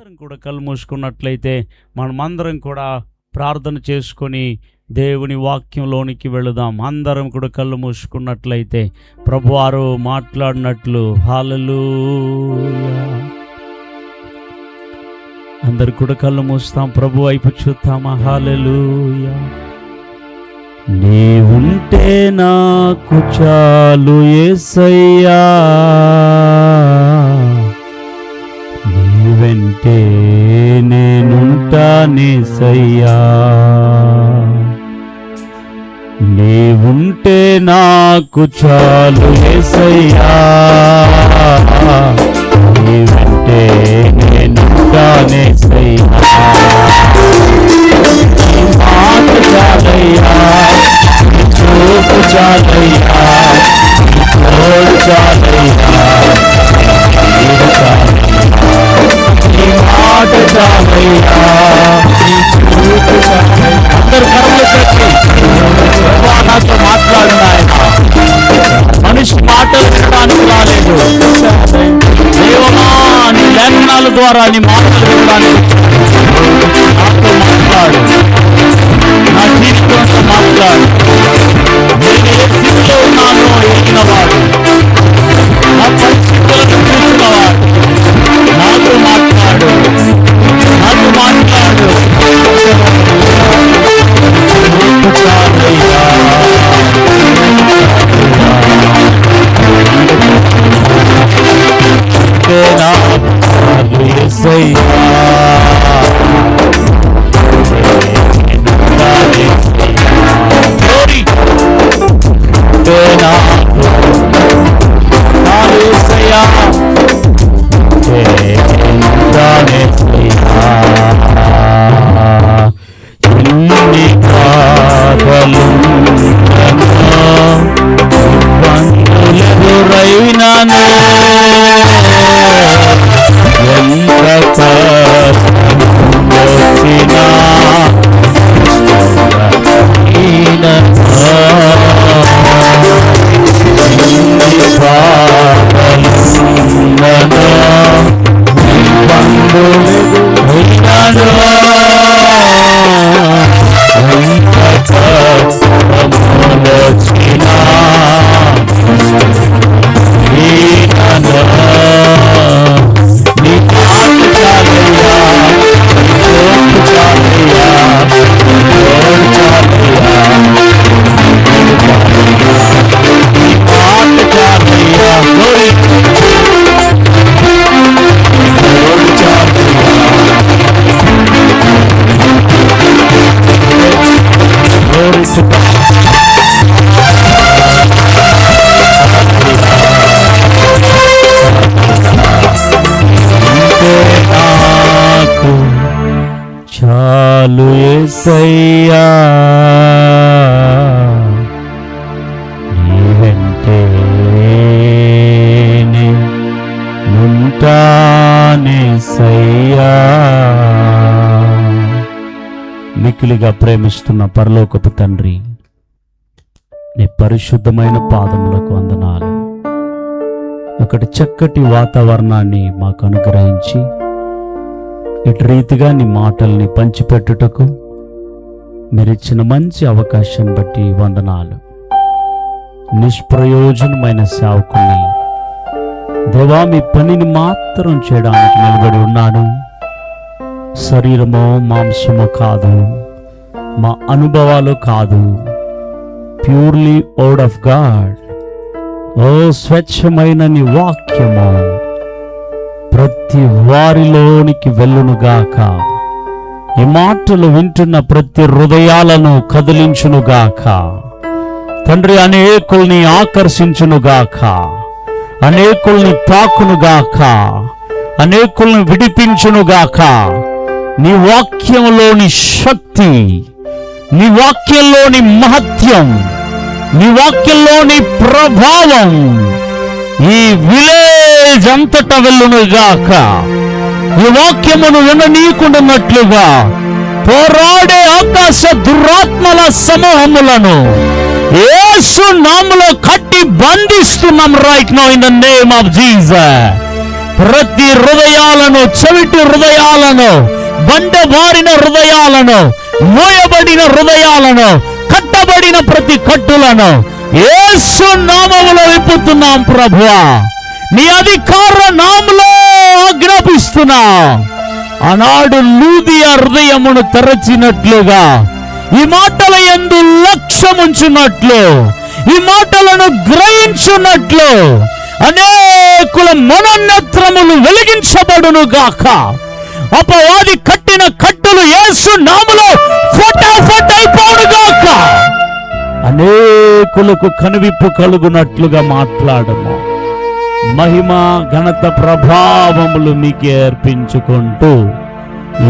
మనమందరం కూడా కళ్ళు మూసుకున్నట్లయితే మనమందరం కూడా ప్రార్థన చేసుకొని దేవుని వాక్యంలోనికి వెళదాం. అందరం కూడా కళ్ళు మూసుకున్నట్లయితే ప్రభువారు మాట్లాడినట్లు. హల్లెలూయా. అందరు కూడా కళ్ళు మూస్తాం, ప్రభు వైపు చూస్తామా. హల్లెలూయా. నీవుంటే నాకు చాలు యేసయ్యా, నీవెంటే నేనుంటానేసయ్యా, నీవుంటే నాకు చాలు యేసయ్యా, నీవెంటే నేనుంటానేసయ్యా, నీ మాట చాలయ్యా, నీ చూపు చాలయ్యా, నీ తోడు చాలయ్యా, నీవు చాలయ్యా, నీ మాట చాలయ్యా, నీ చూపు చాలయ్యా. అందరు కర్మలు పెట్టి నాతో మాట్లాడిన ఆయన మనిషి మాటలు వినడానికి రాలేదు. దేవమా, నీ లేఖనాల ద్వారా నీ మాటలు వినడానికి నాతో మాట్లాడు, నా జీవితంతో మాట్లాడు. నేను ఏ స్థితిలో ఉన్నానో ఎరిగినవాడు, నా పరిస్థితులను చూసినవాడు. నాతో మాట్లాడు, నాతో మాట్లాడు. చాలు యేసయ్యా, నీవెంటే నేనుంటానేసయ్యా. మిక్కిలిగా ప్రేమిస్తున్న పరలోకపు తండ్రి, నీ పరిశుద్ధమైన పాదములకు వందనాలు. ఒకటి చక్కటి వాతావరణాన్ని మాకు అనుగ్రహించి ఇటు రీతిగా నీ మాటల్ని పంచిపెట్టుటకు మీరిచ్చిన మంచి అవకాశం బట్టి వందనాలు. నిష్ప్రయోజనమైన సేవకుని దేవా, మీ పనిని మాత్రం చేయడానికి నిలబడి ఉన్నాను. శరీరమో మాంసమో కాదు, మా అనుభవాలు కాదు, ప్యూర్లీ వర్డ్ ఆఫ్ గాడ్. ఓ స్వచ్ఛమైన నీ వాక్యము ప్రతి వారిలోనికి వెళ్ళునుగాక. ఈ మాటలు వింటున్న ప్రతి హృదయాలను కదిలించునుగాక తండ్రి. అనేకుల్ని ఆకర్షించునుగాక, అనేకుల్ని తాకునుగాక, అనేకుల్ని విడిపించునుగాక. నీ వాక్యంలోని శక్తి, నీ వాక్యంలోని మహత్యం, నీ వాక్యంలోని ప్రభావం ఈ విలేజ్ అంతటా వెళ్ళునుగాక. ఈ వాక్యమును విననీయకుండాన్నట్లుగా పోరాడే ఆకాశ దురాత్మల సమూహములను యేసు నామములో కట్టి బంధిస్తున్నాం right now in the name of Jesus. ప్రతి హృదయాలను, చెవిటి హృదయాలను, బండబారిన హృదయాలను, మోయబడిన హృదయాలను, కట్టబడిన ప్రతి కట్టులను యేసు నామములో విప్పుతున్నాం ప్రభువా. నీ అధికార నామములో ఆజ్ఞాపిస్తున్నా. ఆనాడు లూదియా హృదయమును తెరచినట్లుగా ఈ మాటల యందు లక్ష్యముంచున్నట్లు, ఈ మాటలను గ్రహించున్నట్లు అనేకుల మనోనేత్రములు వెలిగించబడును గాక. అపవాది కట్టిన కట్టులు యేసు నామములో ఫటాఫట్ అయిపోను గాక. అనేకులకు కనువిప్పు కలుగునట్లుగా మాట్లాడము. మహిమ, ఘనత, ప్రభావములు మీకే అర్పించుకుంటూ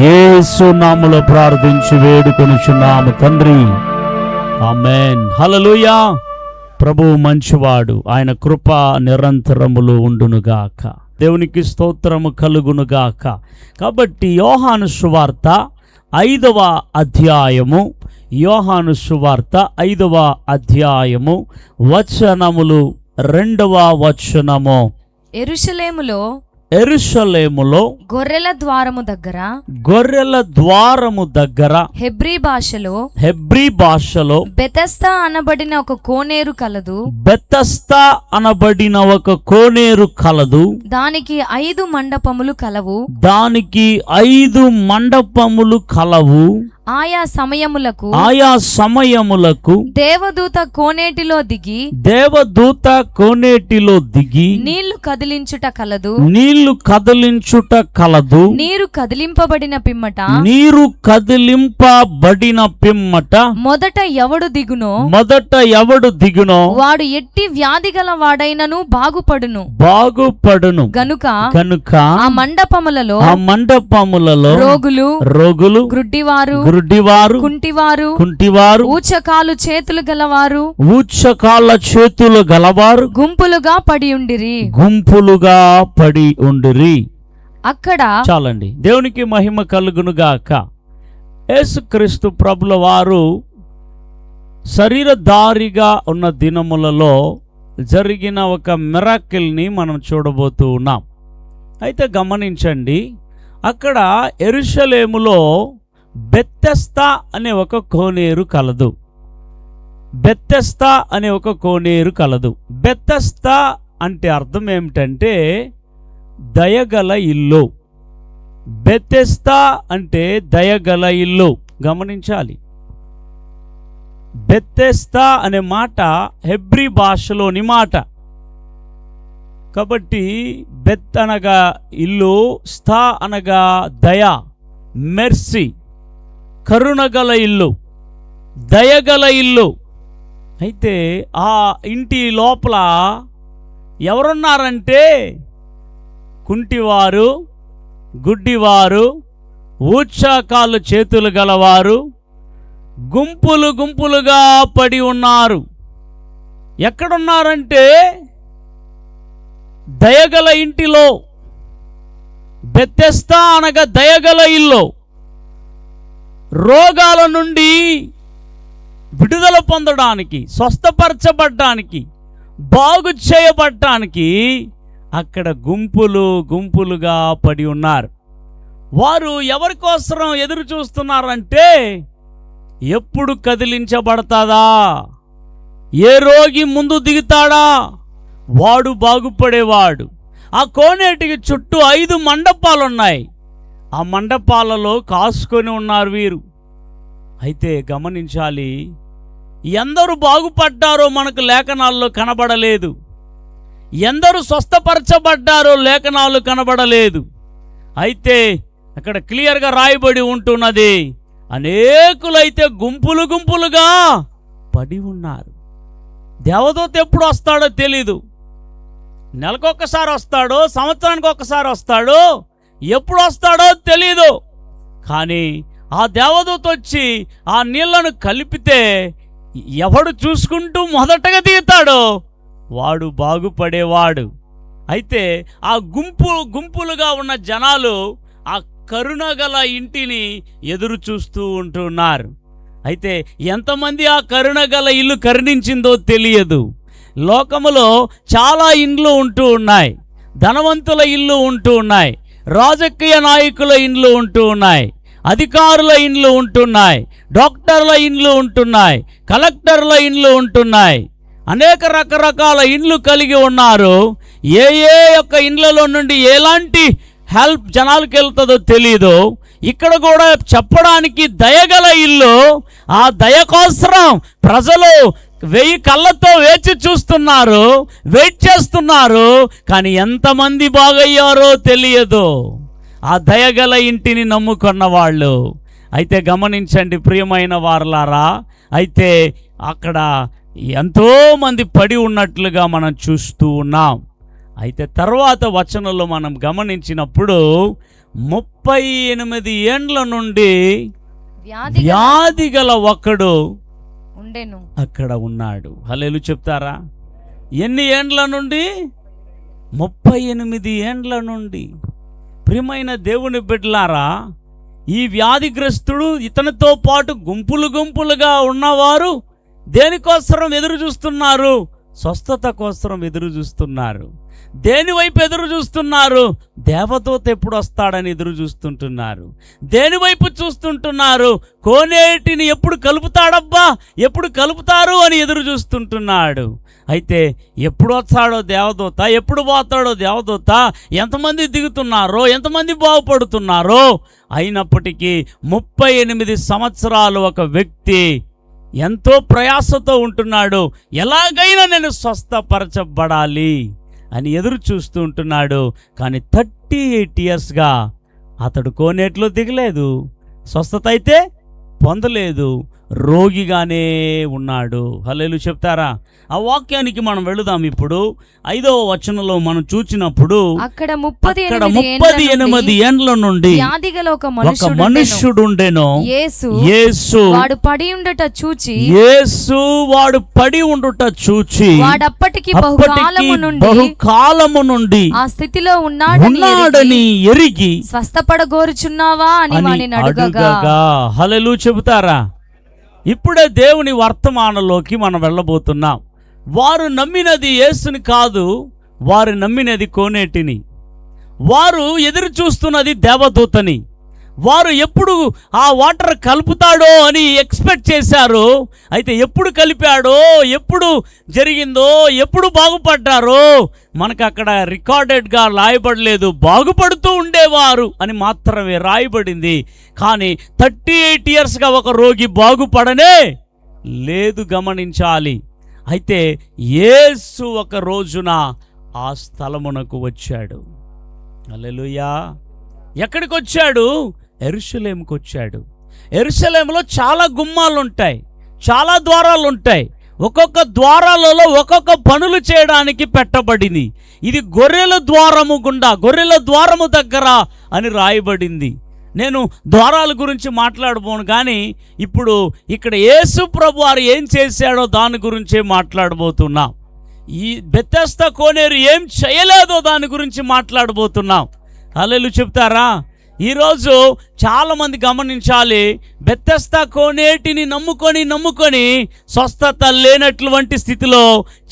యేసు నామములో ప్రార్థించి వేడుకొనుచున్నాము తండ్రి, ఆమేన్. హల్లెలూయా. ప్రభువు మంచివాడు, ఆయన కృప నిరంతరములు ఉండునుగాక. దేవునికి స్తోత్రము కలుగునుగాక. కాబట్టి యోహాను సువార్త 5వ అధ్యాయము, యోహాను సువార్త 5వ అధ్యాయము వచనములు 2వ వచనము. యెరూషలేములో గొర్రెల ద్వారము దగ్గర హెబ్రీ భాషలో బెతెస్దా అనబడిన ఒక కోనేరు కలదు. బెతెస్దా అనబడిన ఒక కోనేరు కలదు. దానికి 5 మండపములు కలవు. దానికి 5 మండపములు కలవు. ఆయా సమయములకు దేవదూత కోనేటిలో దిగి నీళ్లు కదిలించుట కలదు. నీరు కదిలింపబడిన పిమ్మట మొదట ఎవడు దిగునో వాడు ఎట్టి వ్యాధి గల వాడైనను బాగుపడును. గనుక ఆ మండపములలో రోగులు, గ్రుడ్డివారు, కుంటివారు, ఊచకాల చేతులు గలవారు గుంపులుగా పడి ఉండిరి. అక్కడ చాలండి. దేవునికి మహిమ కలుగునుగాక. యేసుక్రీస్తు ప్రభుల వారు శరీరధారిగా ఉన్న దినములలో జరిగిన ఒక మిరాకిల్ని మనం చూడబోతూ ఉన్నాం. అయితే గమనించండి, అక్కడ యెరూషలేములో బెతెస్దా అనే ఒక కోనేరు కలదు. బెతెస్దా అనే ఒక కోనేరు కలదు. బెతెస్దా అంటే అర్థం ఏమిటంటే దయగల ఇల్లు. బెతెస్దా అంటే దయగల ఇల్లు. గమనించాలి, బెతెస్దా అనే మాట హెబ్రీ భాషలోని మాట. కాబట్టి బెత్ అనగా ఇల్లు, స్థా అనగా దయ, మెర్సీ, కరుణగల ఇల్లు, దయగల ఇల్లు. అయితే ఆ ఇంటి లోపల ఎవరున్నారంటే కుంటివారు, గుడ్డివారు, ఊచకాలు చేతులు గలవారు గుంపులుగా పడి ఉన్నారు. ఎక్కడున్నారంటే దయగల ఇంటిలో. బెతెస్దా అనగా దయగల ఇల్లు. రోగాల నుండి విడుదల పొందడానికి, స్వస్థపరచబడ్డానికి, బాగు చేయబడ్డానికి అక్కడ గుంపులుగా పడి ఉన్నారు. వారు ఎవరి కోసం ఎదురు చూస్తున్నారంటే ఎప్పుడు కదిలించబడతాదా, ఏ రోగి ముందు దిగుతాడా, వాడు బాగుపడేవాడు. ఆ కోనేటికి చుట్టూ 5 మండపాలున్నాయి. ఆ మండపాలలో కాసుకొని ఉన్నారు వీరు. అయితే గమనించాలి, ఎందరు బాగుపడ్డారో మనకు లేఖనాల్లో కనబడలేదు. ఎందరు స్వస్థపరచబడ్డారో లేఖనాలు కనబడలేదు. అయితే అక్కడ క్లియర్గా రాయబడి ఉంటున్నది, అనేకులైతే గుంపులుగా పడి ఉన్నారు. దేవదూత ఎప్పుడు వస్తాడో తెలీదు. నెలకొకసారి వస్తాడో, సంవత్సరానికి ఒకసారి వస్తాడో, ఎప్పుడు వస్తాడో తెలీదు. కానీ ఆ దేవదూత వచ్చి ఆ నీళ్లను కలిపితే ఎవడు చూసుకుంటూ మొదటగా దిగుతాడో వాడు బాగుపడేవాడు. అయితే ఆ గుంపులుగా ఉన్న జనాలు ఆ కరుణగల ఇంటిని ఎదురు చూస్తూ ఉంటున్నారు. అయితే ఎంతమంది ఆ కరుణగల ఇల్లు కరుణించిందో తెలియదు. లోకములో చాలా ఇండ్లు ఉంటూ ఉన్నాయి. ధనవంతుల ఇల్లు ఉంటూ ఉన్నాయి, రాజకీయ నాయకుల ఇండ్లు ఉంటూ ఉన్నాయి, అధికారుల ఇండ్లు ఉంటున్నాయి, డాక్టర్ల ఇండ్లు ఉంటున్నాయి, కలెక్టర్ల ఇండ్లు ఉంటున్నాయి, అనేక రకరకాల ఇండ్లు కలిగి ఉన్నారు. ఏ యొక్క ఇండ్లలో నుండి ఎలాంటి హెల్ప్ జనాలకు వెళ్తుందో తెలియదు. ఇక్కడ కూడా చెప్పడానికి దయగల ఇల్లు, ఆ దయ కోసం ప్రజలు 1000 కళ్ళతో వేచి చూస్తున్నారు, వెయిట్ చేస్తున్నారు. కానీ ఎంతమంది బాగయ్యారో తెలియదు ఆ దయగల ఇంటిని నమ్ముకున్న వాళ్ళు. అయితే గమనించండి ప్రియమైన వారలారా, అయితే అక్కడ ఎంతోమంది పడి ఉన్నట్లుగా మనం చూస్తూ ఉన్నాం. అయితే తర్వాత వచనంలో మనం గమనించినప్పుడు 38 ఏండ్ల నుండి వ్యాధి గల ఒకడు ఉండెను అక్కడ ఉన్నాడు. హల్లెలూయా చెప్తారా? ఎన్ని ఏండ్ల నుండి? 38 ఏండ్ల నుండి. ప్రియమైన దేవుని బిడ్డలారా, ఈ వ్యాధిగ్రస్తుడు ఇతనితో పాటు గుంపులుగా ఉన్నవారు దేనికోసం ఎదురు చూస్తున్నారు? స్వస్థత కోసం ఎదురు చూస్తున్నారు. దేని వైపు ఎదురు చూస్తున్నారు? దేవదూత ఎప్పుడు వస్తాడని ఎదురు చూస్తుంటున్నారు. దేని వైపు చూస్తుంటున్నారు? కోనేటిని ఎప్పుడు కలుపుతాడబ్బా, ఎప్పుడు కలుపుతారు అని ఎదురు చూస్తుంటున్నాడు. అయితే ఎప్పుడు వస్తాడో దేవదూత, ఎప్పుడు పోతాడో దేవదూత, ఎంతమంది దిగుతున్నారో, ఎంతమంది బాగుపడుతున్నారో. అయినప్పటికీ 38 సంవత్సరాలు ఒక వ్యక్తి ఎంతో ప్రయాసతో ఉంటున్నాడు. ఎలాగైనా నేను స్వస్థపరచబడాలి అని ఎదురు చూస్తూ ఉంటున్నాడు. కానీ 38 ఇయర్స్గా అతడు కోనేట్లో దిగలేదు, స్వస్థత అయితే పొందలేదు, రోగిగానే ఉన్నాడు. హల్లెలూయా చెప్తారా? ఆ వాక్యానికి మనం వెళుదాం. ఇప్పుడు 5వ వచనంలో మనం చూచినప్పుడు అక్కడ 38 ఏండ్ల నుండి వ్యాధిగల ఒక మనుష్యుడు ఉండెను. యేసు వాడు పడి ఉండుట చూచి వాడప్పటికి బహుకాలము నుండి ఆ స్థితిలో ఉన్నాడని ఎరిగి స్వస్థపడగోరుచున్నావా అని వానిని అడుగగా. హల్లెలూయా చెబుతారా? ఇప్పుడే దేవుని వర్తమానంలోకి మనం వెళ్ళబోతున్నాం. వారు నమ్మినది యేసుని కాదు, వారు నమ్మినది కోనేటిని. వారు ఎదురు చూస్తున్నది దేవదూతని. వారు ఎప్పుడు ఆ వాటర్ కలుపుతాడో అని ఎక్స్పెక్ట్ చేశారు. అయితే ఎప్పుడు కలిపాడో, ఎప్పుడు జరిగిందో, ఎప్పుడు బాగుపడ్డారో మనకు అక్కడ రికార్డెడ్గా రాయబడలేదు. బాగుపడుతూ ఉండేవారు అని మాత్రమే రాయబడింది. కానీ 38 ఇయర్స్గా ఒక రోగి బాగుపడనే లేదు. గమనించాలి. అయితే యేసు ఒక రోజున ఆ స్థలమునకు వచ్చాడు. హల్లెలూయా. ఎక్కడికి వచ్చాడు? యెరూషలేముకు వచ్చాడు. యెరూషలేములో చాలా గుమ్మాలు ఉంటాయి, చాలా ద్వారాలు ఉంటాయి. ఒక్కొక్క ద్వారాలలో ఒక్కొక్క పనులు చేయడానికి పెట్టబడింది. ఇది గొర్రెల ద్వారము గుండా, గొర్రెల ద్వారము దగ్గర అని రాయబడింది. నేను ద్వారాల గురించి మాట్లాడబోను, కానీ ఇప్పుడు ఇక్కడ యేసు ప్రభు వారు ఏం చేశాడో దాని గురించే మాట్లాడబోతున్నాం. ఈ బెతెస్దా కోనేరు ఏం చేయలేదో దాని గురించి మాట్లాడబోతున్నాం. హల్లెలూయా చెప్తారా? ఈరోజు చాలామంది గమనించాలి, బెతెస్దా కోనేటిని నమ్ముకొని స్వస్థత లేనటువంటి స్థితిలో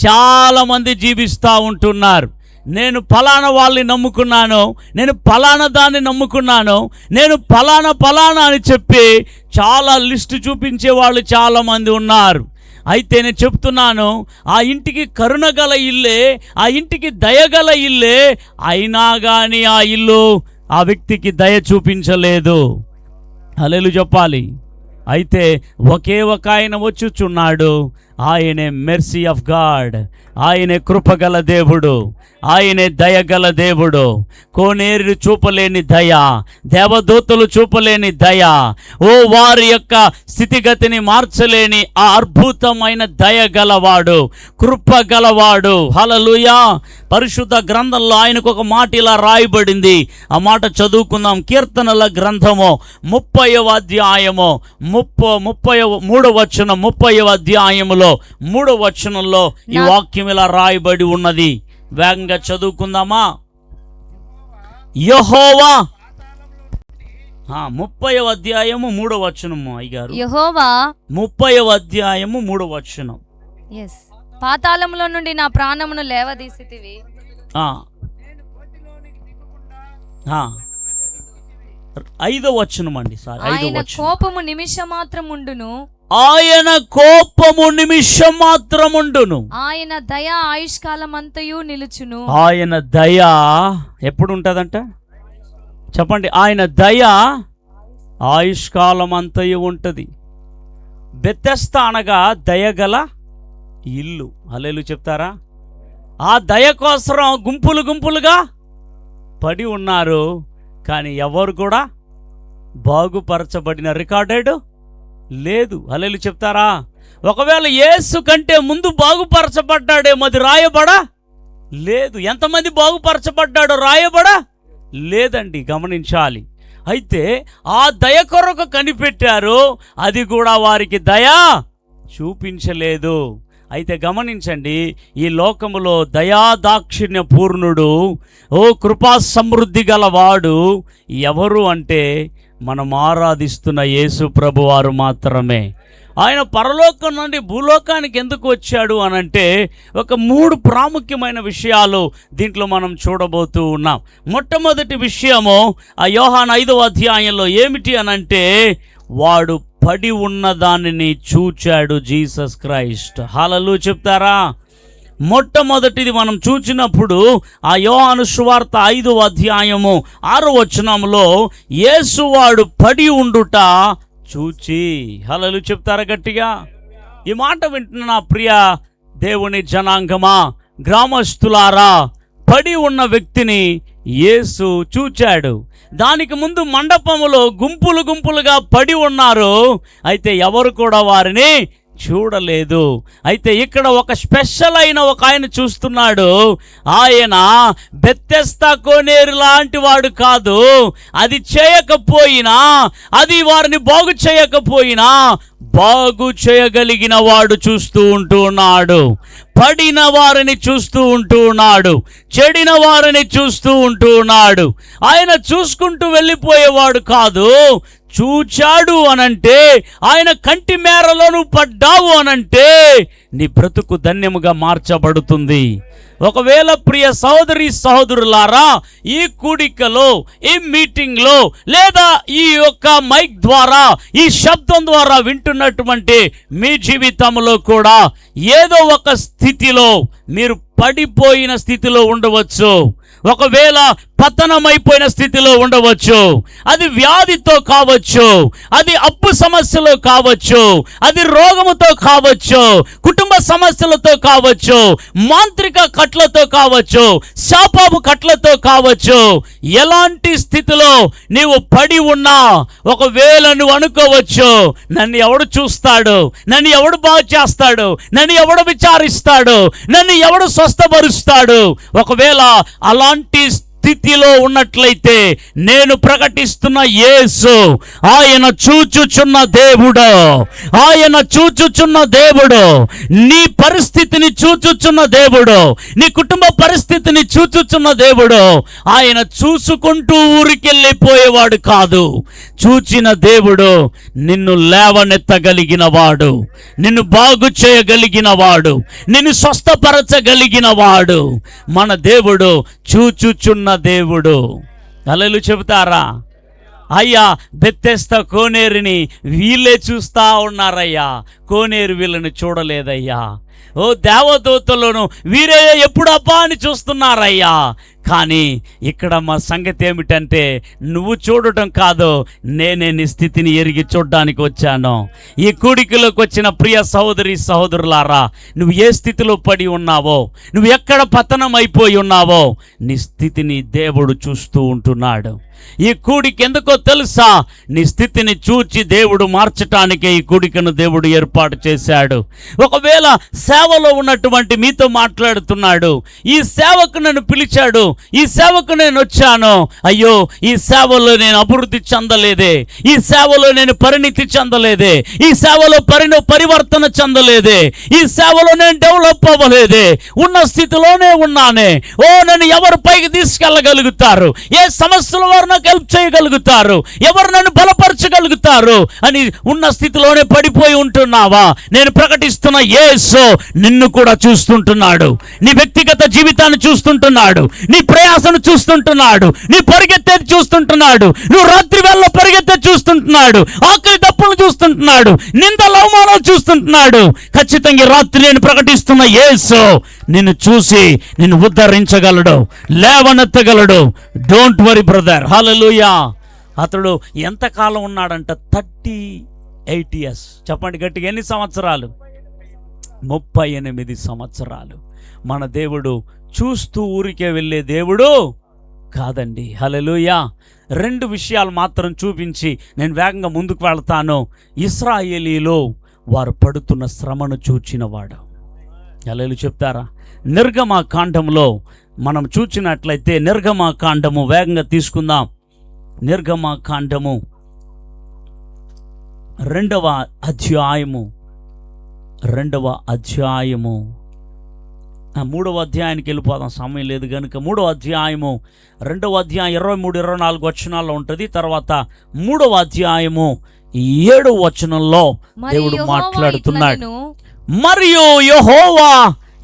చాలామంది జీవిస్తూ ఉంటున్నారు. నేను ఫలానా వాళ్ళని నమ్ముకున్నాను, నేను ఫలానా దాన్ని నమ్ముకున్నాను, నేను ఫలానా అని చెప్పి చాలా లిస్టు చూపించే వాళ్ళు చాలామంది ఉన్నారు. అయితే నేను చెప్తున్నాను, ఆ ఇంటికి కరుణగల ఇల్లే, ఆ ఇంటికి దయగల ఇల్లే, అయినా కానీ ఆ ఇల్లు ఆ వ్యక్తికి దయ చూపించలేదు. హల్లెలూయా చెప్పాలి. అయితే ఒకే ఒక ఆయన వచ్చుచున్నాడు. ఆయనే మెర్సీ ఆఫ్ గాడ్, ఆయనే కృపగల దేవుడు, ఆయనే దయగల దేవుడు. కోనేరు చూపలేని దయ, దేవదూతలు చూపలేని దయ, ఓ వారి యొక్క స్థితిగతిని మార్చలేని ఆ అద్భుతమైన దయగలవాడు, కృపగలవాడు. హల్లెలూయా. పరిశుద్ధ గ్రంథంలో ఆయనకు ఒక మాట ఇలా రాయబడింది. ఆ మాట చదువుకుందాం. కీర్తనల గ్రంథము 30వ అధ్యాయము 33వ వచనం, 30వ అధ్యాయములో 3వ వచనంలో ఈ వాక్యం ఇలా రాయబడి ఉన్నది. వేగంగా చదువుకుందామా? యెహోవా 30వ అధ్యాయము 3వ వచనము. అయ్యారు, యెహోవా 30వ అధ్యాయము 3వ వచనం. పాతాళములో నుండి నా ప్రాణమును లేవదీసితివి. 5వ వచనం అండి. ఆయన కోపము నిమిషం మాత్రం ఉండును, ఆయన కోపము నిమిషం మాత్రముండును, ఆయన దయ ఆయుష్కాలమంతయు నిలుచును. ఆయన దయ ఎప్పుడు ఉంటదంట చెప్పండి? ఆయన దయ ఆయుష్కాలమంతయు ఉంటది. బెతెస్దా అనగా దయగల ఇల్లు. హల్లెలూయా చెప్తారా? ఆ దయ కోసం గుంపులు గుంపులుగా పడి ఉన్నారు, కానీ ఎవరు కూడా బాగుపరచబడిన రికార్డెడ్ లేదు. హల్లెలూయా చెప్తారా? ఒకవేళ యేసు కంటే ముందు బాగుపరచబడ్డాడేమో, అది రాయబడా లేదు. ఎంతమంది బాగుపరచబడ్డాడో రాయబడా లేదండి, గమనించాలి. అయితే ఆ దయ కొరకు కనిపెట్టారు, అది కూడా వారికి దయ చూపించలేదు. అయితే గమనించండి, ఈ లోకములో దయాదాక్షిణ్య పూర్ణుడు, ఓ కృపా సమృద్ధి గలవాడు ఎవరు అంటే మనం ఆరాధిస్తున్న యేసు ప్రభువారు మాత్రమే. ఆయన పరలోకం నుండి భూలోకానికి ఎందుకు వచ్చాడు అనంటే ఒక 3 ప్రాముఖ్యమైన విషయాలు దీంట్లో మనం చూడబోతూ ఉన్నాం. మొట్టమొదటి విషయము ఆ యోహాను 5వ అధ్యాయంలో ఏమిటి అనంటే, వాడు పడి ఉన్న దానిని చూచాడు జీసస్ క్రైస్ట్. హల్లెలూయా చెప్తారా? మొట్టమొదటిది మనం చూచినప్పుడు ఆ యోహాను సువార్త 5వ అధ్యాయము 6వ వచనంలో యేసువాడు పడి ఉండుట చూచి. హల్లెలూయా చెప్తారా గట్టిగా? ఈ మాట వింటున్న నా ప్రియ దేవుని జనాంగమా, గ్రామస్తులారా, పడి ఉన్న వ్యక్తిని యేసు చూచాడు. దానికి ముందు మండపములో గుంపులు గుంపులుగా పడి ఉన్నారు, అయితే ఎవరు కూడా వారిని చూడలేదు. అయితే ఇక్కడ ఒక స్పెషల్ అయిన ఒక ఆయన చూస్తున్నాడు. ఆయన బెతెస్దా కోనేరు లాంటి వాడు కాదు. అది చేయకపోయినా, అది వారిని బాగు చేయకపోయినా, బాగు చేయగలిగిన వాడు చూస్తూ ఉంటున్నాడు. పడిన వారిని చూస్తూ ఉంటున్నాడు, చెడిన వారిని చూస్తూ ఉంటున్నాడు. ఆయన చూసుకుంటూ వెళ్ళిపోయేవాడు కాదు. చూచాడు అనంటే, ఆయన కంటి మేరలో నువ్వు పడ్డావు అనంటే నీ బ్రతుకు ధన్యముగా మార్చబడుతుంది. ఒకవేళ ప్రియ సహోదరి సహోదరులారా, ఈ కూడికలో, ఈ మీటింగ్లో, లేదా ఈ యొక్క మైక్ ద్వారా, ఈ శబ్దం ద్వారా వింటున్నటువంటి మీ జీవితంలో కూడా ఏదో ఒక స్థితిలో మీరు పడిపోయిన స్థితిలో ఉండవచ్చు. ఒకవేళ పతనమైపోయిన స్థితిలో ఉండవచ్చు. అది వ్యాధితో కావచ్చు, అది అప్పు సమస్యలో కావచ్చు, అది రోగముతో కావచ్చు, కుటుంబ సమస్యలతో కావచ్చు, మాంత్రిక కట్లతో కావచ్చు, శాపపు కట్లతో కావచ్చు. ఎలాంటి స్థితిలో నీవు పడి ఉన్నా, ఒకవేళ నువ్వు అనుకోవచ్చు, నన్ను ఎవడు చూస్తాడు, నన్ను ఎవడు బాగు చేస్తాడు, నన్ను ఎవడు విచారిస్తాడు, నన్ను ఎవడు స్వస్థపరుస్తాడు. ఒకవేళ అలాంటి స్థితిలో ఉన్నట్లయితే నేను ప్రకటిస్తున్న యేసు ఆయన చూచుచున్న దేవుడు, ఆయన చూచుచున్న దేవుడు, నీ పరిస్థితిని చూచుచున్న దేవుడు, నీ కుటుంబ పరిస్థితిని చూచుచున్న దేవుడు. ఆయన చూసుకుంటూ ఊరికెళ్ళిపోయేవాడు కాదు. చూచిన దేవుడు నిన్ను లేవనెత్తగలిగిన వాడు, నిన్ను బాగు చేయగలిగిన వాడు, నిన్ను స్వస్థపరచగలిగిన వాడు మన దేవుడు, చూచుచున్న దేవుడు. హల్లెలూయా చెబుతారా? అయ్యా, బెతెస్దా కోనేరుని వీళ్ళే చూస్తా ఉన్నారయ్యా, కోనేరు వీళ్ళని చూడలేదయ్యా. ఓ దేవదూతలను వీరే ఎప్పుడబ్బా అని చూస్తున్నారయ్యా. కానీ ఇక్కడ మా సంగతి ఏమిటంటే, నువ్వు చూడటం కాదు, నేనే నీ స్థితిని ఎరిగి చూడడానికి వచ్చాను. ఈ కూడికలోకి వచ్చిన ప్రియ సహోదరి సహోదరులారా, నువ్వు ఏ స్థితిలో పడి ఉన్నావో, నువ్వు ఎక్కడ పతనం అయిపోయి ఉన్నావో, నీ స్థితిని దేవుడు చూస్తూ ఉంటున్నాడు. ఈ కూడిక ఎందుకో తెలుసా? నీ స్థితిని చూచి దేవుడు మార్చటానికే ఈ కూడికను దేవుడు ఏర్పాటు చేశాడు. ఒకవేళ సేవలో ఉన్నటువంటి మీతో మాట్లాడుతున్నాడు, ఈ సేవకు నన్ను పిలిచాడు, ఈ సేవకు నేను వచ్చాను, అయ్యో ఈ సేవలో నేను అభివృద్ధి చెందలేదే, ఈ సేవలో నేను పరిణితి చెందలేదే, ఈ సేవలో పరివర్తన చెందలేదే, ఈ సేవలో నేను డెవలప్ అవ్వలేదే, ఉన్న స్థితిలోనే ఉన్నానే. ఓ, నన్ను ఎవరు పైకి తీసుకెళ్ళగలుగుతారు, ఏ సమస్యల వారు నాకు హెల్ప్ చేయగలుగుతారు, ఎవరు నన్ను బలపరచగలుగుతారు అని ఉన్న స్థితిలోనే పడిపోయి ఉంటున్నావా? నేను ప్రకటిస్తున్న యేసు నిన్ను కూడా చూస్తుంటున్నాడు, నీ వ్యక్తిగత జీవితాన్ని చూస్తుంటున్నాడు, నీ ప్రయాసను చూస్తుంటున్నాడు, నీ పరిగెత్తేది చూస్తుంటున్నాడు, నువ్వు రాత్రి వేళ పరిగెత్తేది చూస్తుంటున్నాడు, ఆకలి దప్పులు చూస్తుంటున్నాడు, నిందల అవమానాలు చూస్తుంటున్నాడు. ఖచ్చితంగా ఈ రాత్రి నేను ప్రకటిస్తున్న యేసు నిన్ను చూసి నిన్ను ఉద్ధరించగలడు, లేవనెత్తగలడు. Don't worry brother. హల్లెలూయా. అతడు ఎంతకాలం ఉన్నాడంట? 38 years. చెప్పండి గట్టిగా, ఎన్ని సంవత్సరాలు? 38 సంవత్సరాలు. మన దేవుడు చూస్తూ ఊరికే వెళ్ళే దేవుడు కాదండి. హల్లెలూయా. 2 విషయాలు మాత్రం చూపించి నేను వేగంగా ముందుకు వెళ్తాను. ఇశ్రాయేలీలో వారు పడుతున్న శ్రమను చూచినవాడు. హల్లెలూయా చెప్తారా? నిర్గమకాండంలో మనం చూచినట్లయితే, నిర్గమకాండము వేగంగా తీసుకుందాం. నిర్గమకాండము 2వ అధ్యాయము 3వ అధ్యాయానికి వెళ్ళిపోదాం, సమయం లేదు కనుక. 3వ అధ్యాయము 2వ అధ్యాయం 23-24 వచనాల్లో ఉంటుంది. తర్వాత 3వ అధ్యాయము 7వ వచనంలో దేవుడు మాట్లాడుతున్నాడు. మరియు యెహోవా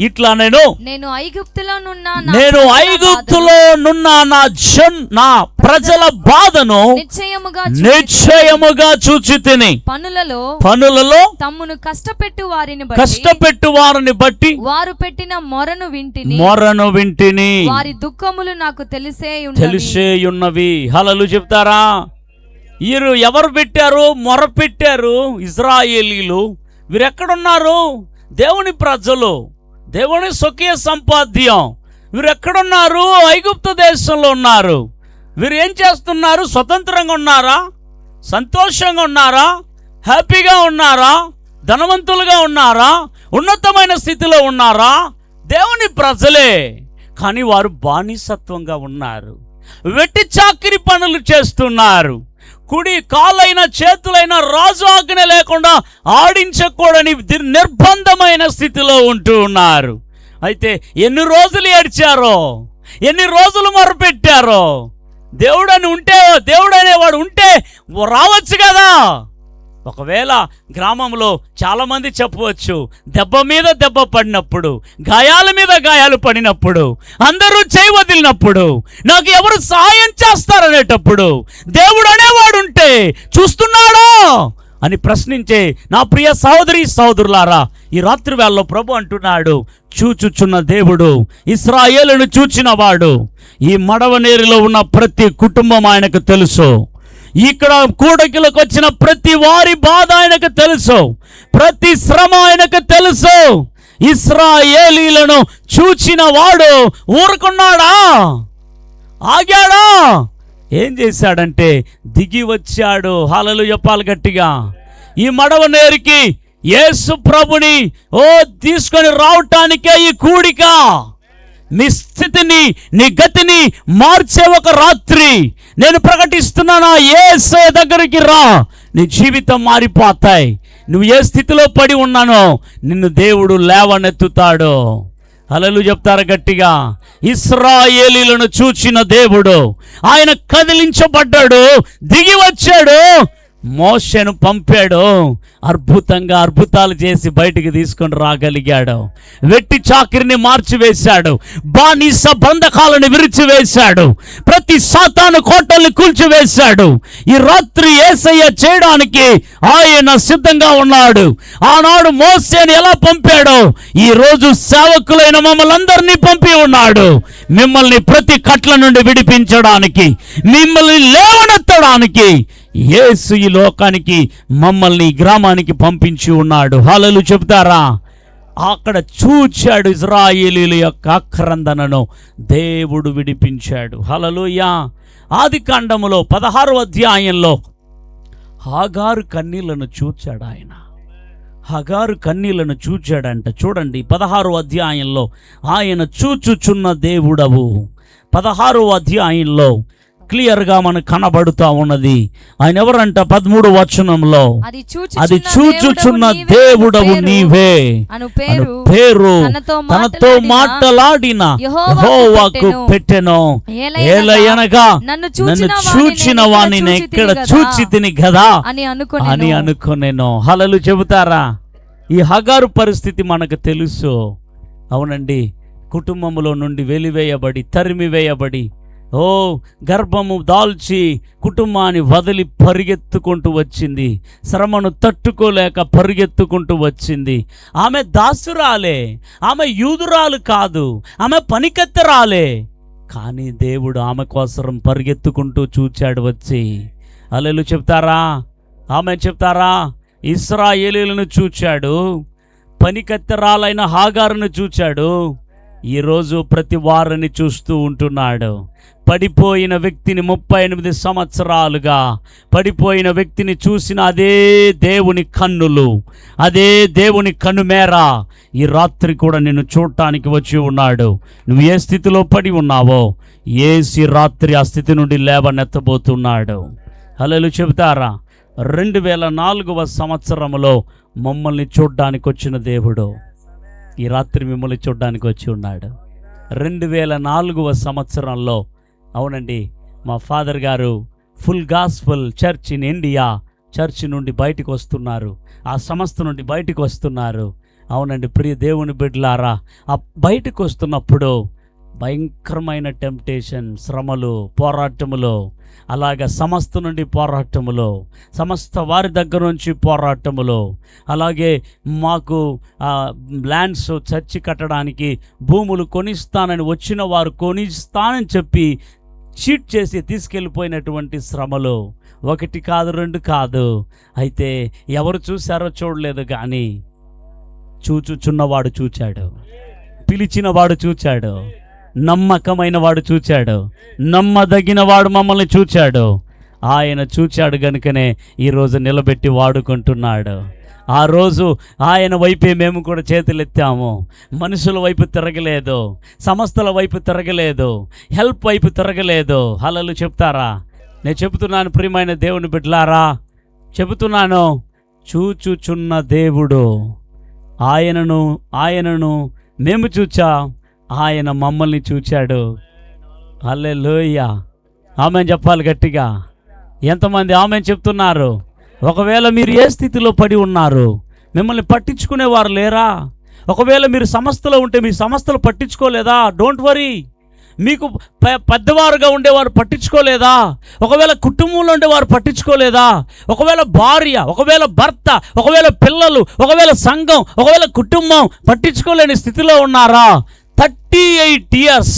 ఇట్లా నేను ఐగుప్తులో నున్న నా ప్రజల బాధను నిశ్చయముగా చూచి తిని పనులలో తమ్మును కష్టపెట్టు వారిని బట్టి వారు పెట్టిన మొరను వింటిని వారి దుఃఖములు నాకు తెలిసే ఉన్నవి. హల్లెలూయా చెప్తారా? వీరు ఎవరు పెట్టారు? మొర పెట్టారు ఇశ్రాయేలీలు. వీరు ఎక్కడున్నారు? దేవుని ప్రజలు, దేవుని స్వకీయ సంపాద్యం. వీరు ఎక్కడున్నారు? ఐగుప్తు దేశంలో ఉన్నారు. వీరు ఏం చేస్తున్నారు? స్వతంత్రంగా ఉన్నారా? సంతోషంగా ఉన్నారా? హ్యాపీగా ఉన్నారా? ధనవంతులుగా ఉన్నారా? ఉన్నతమైన స్థితిలో ఉన్నారా? దేవుని ప్రజలే, కానీ వారు బానిసత్వంగా ఉన్నారు. వెట్టి చాకిరి పనులు చేస్తున్నారు. కుడి కాలైన చేతులైన రాజు ఆజ్ఞ లేకుండా ఆడించకూడని నిర్బంధమైన స్థితిలో ఉంటూ ఉన్నారు. అయితే ఎన్ని రోజులు ఏడ్చారో, ఎన్ని రోజులు మొరపెట్టారో. దేవుడు అనేవాడు ఉంటే రావచ్చు కదా. ఒకవేళ గ్రామంలో చాలామంది చెప్పవచ్చు, దెబ్బ మీద దెబ్బ పడినప్పుడు, గాయాల మీద గాయాలు పడినప్పుడు, అందరూ చేయి వదిలినప్పుడు, నాకు ఎవరు సహాయం చేస్తారనేటప్పుడు దేవుడు అనేవాడు ఉంటే చూస్తున్నాడో అని ప్రశ్నించే నా ప్రియ సహోదరి సహోదరులారా, ఈ రాత్రి వేళలో ప్రభు అంటున్నాడు, చూచుచున్న దేవుడు, ఇశ్రాయేలును చూచినవాడు. ఈ మడవనేరులో ఉన్న ప్రతి కుటుంబం ఆయనకు తెలుసు. ఇక్కడ కూడకిలకు వచ్చిన ప్రతి వారి బాధ ఆయనకు తెలుసు, ప్రతి శ్రమ ఆయనకు తెలుసు. ఇశ్రాయేలీలను చూచిన వాడు ఊరుకున్నాడా? ఆగాడా? ఏం చేశాడంటే దిగి వచ్చాడు. హల్లెలూయా చెప్పాలి గట్టిగా. ఈ మడవనేరుకి యేసు ప్రభుని తీసుకొని రావటానికే ఈ కూడిక. నీ స్థితిని, నీ గతిని మార్చే ఒక రాత్రి. నేను ప్రకటిస్తున్నాను, యేసు దగ్గరికి రా, నీ జీవితం మారిపోతాయి. నువ్వు ఏ స్థితిలో పడి ఉన్నానో నిన్ను దేవుడు లేవనెత్తుతాడు. హల్లెలూయా చెప్తారు గట్టిగా. ఇశ్రాయేలీలను చూచిన దేవుడు ఆయన కదిలించబడ్డాడు, దిగి వచ్చాడు, మోషేను పంపాడు. అద్భుతాలు చేసి బయటికి తీసుకొని రాగలిగాడు. వెట్టి చాకిరిని మార్చివేశాడు, బానిస బంధకాలను విరిచివేశాడు, ప్రతి సాతాను కోటల్ని కూల్చివేశాడు. ఈ రాత్రి యేసయ్య చేయడానికి ఆయన సిద్ధంగా ఉన్నాడు. ఆనాడు మోషేను ఎలా పంపాడో ఈ రోజు సేవకులైన మమ్మల్ని అందరినీ పంపి ఉన్నాడు. మిమ్మల్ని ప్రతి కట్ల నుండి విడిపించడానికి, మిమ్మల్ని లేవనెత్తడానికి యేసు ఈ లోకానికి, మమ్మల్ని గ్రామానికి పంపించి ఉన్నాడు. హల్లెలూయా చెప్తారా? అక్కడ చూచాడు ఇశ్రాయేలీయుల యొక్క ఆక్రందనను దేవుడు విడిపించాడు. హల్లెలూయా. ఆదికాండములో 16వ అధ్యాయంలో హాగారు కన్నీళ్లను చూచాడు ఆయన. హాగారు కన్నీళ్లను చూచాడంట. చూడండి 16వ అధ్యాయంలో ఆయన చూచుచున్న దేవుడవు. 16వ అధ్యాయంలో క్లియర్గా మనకు కనబడుతూ ఉన్నది. ఆయన ఎవరంట? 13వ వచనంలో అది చూచుచున్న దేవుడవు నీవే అను పేరు తనతో మాట్లాడిన యెహోవాకు పెట్టెను. ఏలయనగా నన్ను చూచిన వాణ్ణి ఎక్కడ చూచి తిని కదా అని అనుకునేను. హల్లెలూయా చెబుతారా? ఈ హగారు పరిస్థితి మనకు తెలుసు. అవునండి, కుటుంబంలో నుండి వెలివేయబడి తరిమివేయబడి గర్భము దాల్చి కుటుంబాన్ని వదిలి పరిగెత్తుకుంటూ వచ్చింది. శ్రమను తట్టుకోలేక పరిగెత్తుకుంటూ వచ్చింది. ఆమె దాసురాలే, ఆమె యూదురాలు కాదు, ఆమె పనికెత్తరాలే. కానీ దేవుడు ఆమె కోసం పరిగెత్తుకుంటూ చూచాడు వచ్చి. హల్లెలూయా చెప్తారా? ఆమె చెప్తారా? ఇశ్రాయేలీయులను చూచాడు, పనికెత్తరాలైన హాగారును చూచాడు. ఈరోజు ప్రతి వారిని చూస్తూ ఉంటున్నాడు. పడిపోయిన వ్యక్తిని 38 సంవత్సరాలుగా పడిపోయిన వ్యక్తిని చూసిన అదే దేవుని కన్నులు, అదే దేవుని కనుమేర ఈ రాత్రి కూడా నిన్ను చూడటానికి వచ్చి ఉన్నాడు. నువ్వు ఏ స్థితిలో పడి ఉన్నావో యేసు రాత్రి ఆ స్థితి నుండి లేవనెత్తబోతున్నాడు. హల్లెలూయా చెబుతారా? 2004వ సంవత్సరంలో మమ్మల్ని చూడ్డానికి వచ్చిన దేవుడు ఈ రాత్రి మిమ్మల్ని చూడ్డానికి వచ్చి ఉన్నాడు. 2004వ సంవత్సరంలో, అవునండి, మా ఫాదర్ గారు full gospel church in India church నుండి బయటకు వస్తున్నారు, ఆ సంస్థ నుండి బయటకు వస్తున్నారు. అవునండి ప్రియ దేవుని బిడ్డలారా, ఆ బయటకు వస్తున్నప్పుడు భయంకరమైన టెంప్టేషన్, శ్రమలు, పోరాటములు, అలాగ సమస్త నుండి పోరాటములో, సమస్త వారి దగ్గర నుంచి పోరాటములో, అలాగే మాకు ల్యాండ్స్ చర్చి కట్టడానికి భూములు కొనిస్తానని వచ్చిన వారు కొనిస్తానని చెప్పి చీట్ చేసి తీసుకెళ్ళిపోయినటువంటి శ్రమలు, 1 కాదు 2 కాదు. అయితే ఎవరు చూశారో చూడలేదు, కానీ చూచుచున్నవాడు చూచాడు, పిలిచిన వాడు చూచాడు, నమ్మకమైన వాడు చూచాడు, నమ్మదగిన వాడు మమ్మల్ని చూచాడు. ఆయన చూచాడు గనుకనే ఈరోజు నిలబెట్టి వాడుకుంటున్నాడు. ఆ రోజు ఆయన వైపే మేము కూడా చేతులెత్తాము. మనుషుల వైపు తిరగలేదు, సంస్థల వైపు తిరగలేదు, హెల్ప్ వైపు తిరగలేదు. హల్లెలూయా చెప్తారా? నేను చెబుతున్నాను ప్రియమైన దేవుని బిడ్డలారా, చెబుతున్నాను, చూచుచున్న దేవుడు ఆయనను మేము చూచాం, ఆయన మమ్మల్ని చూచాడు. హల్లెలూయా. ఆమేన్ చెప్పాలి గట్టిగా. ఎంతమంది ఆమేన్ చెప్తున్నారు? ఒకవేళ మీరు ఏ స్థితిలో పడి ఉన్నారు, మిమ్మల్ని పట్టించుకునేవారు లేరా? ఒకవేళ మీరు సంస్థలో ఉంటే మీ సంస్థలు పట్టించుకోలేదా? Don't worry. మీకు పెద్దవారుగా ఉండేవారు పట్టించుకోలేదా? ఒకవేళ కుటుంబంలో ఉండేవారు పట్టించుకోలేదా? ఒకవేళ భార్య, ఒకవేళ భర్త, ఒకవేళ పిల్లలు, ఒకవేళ సంఘం, ఒకవేళ కుటుంబం పట్టించుకోలేని స్థితిలో ఉన్నారా? 38 years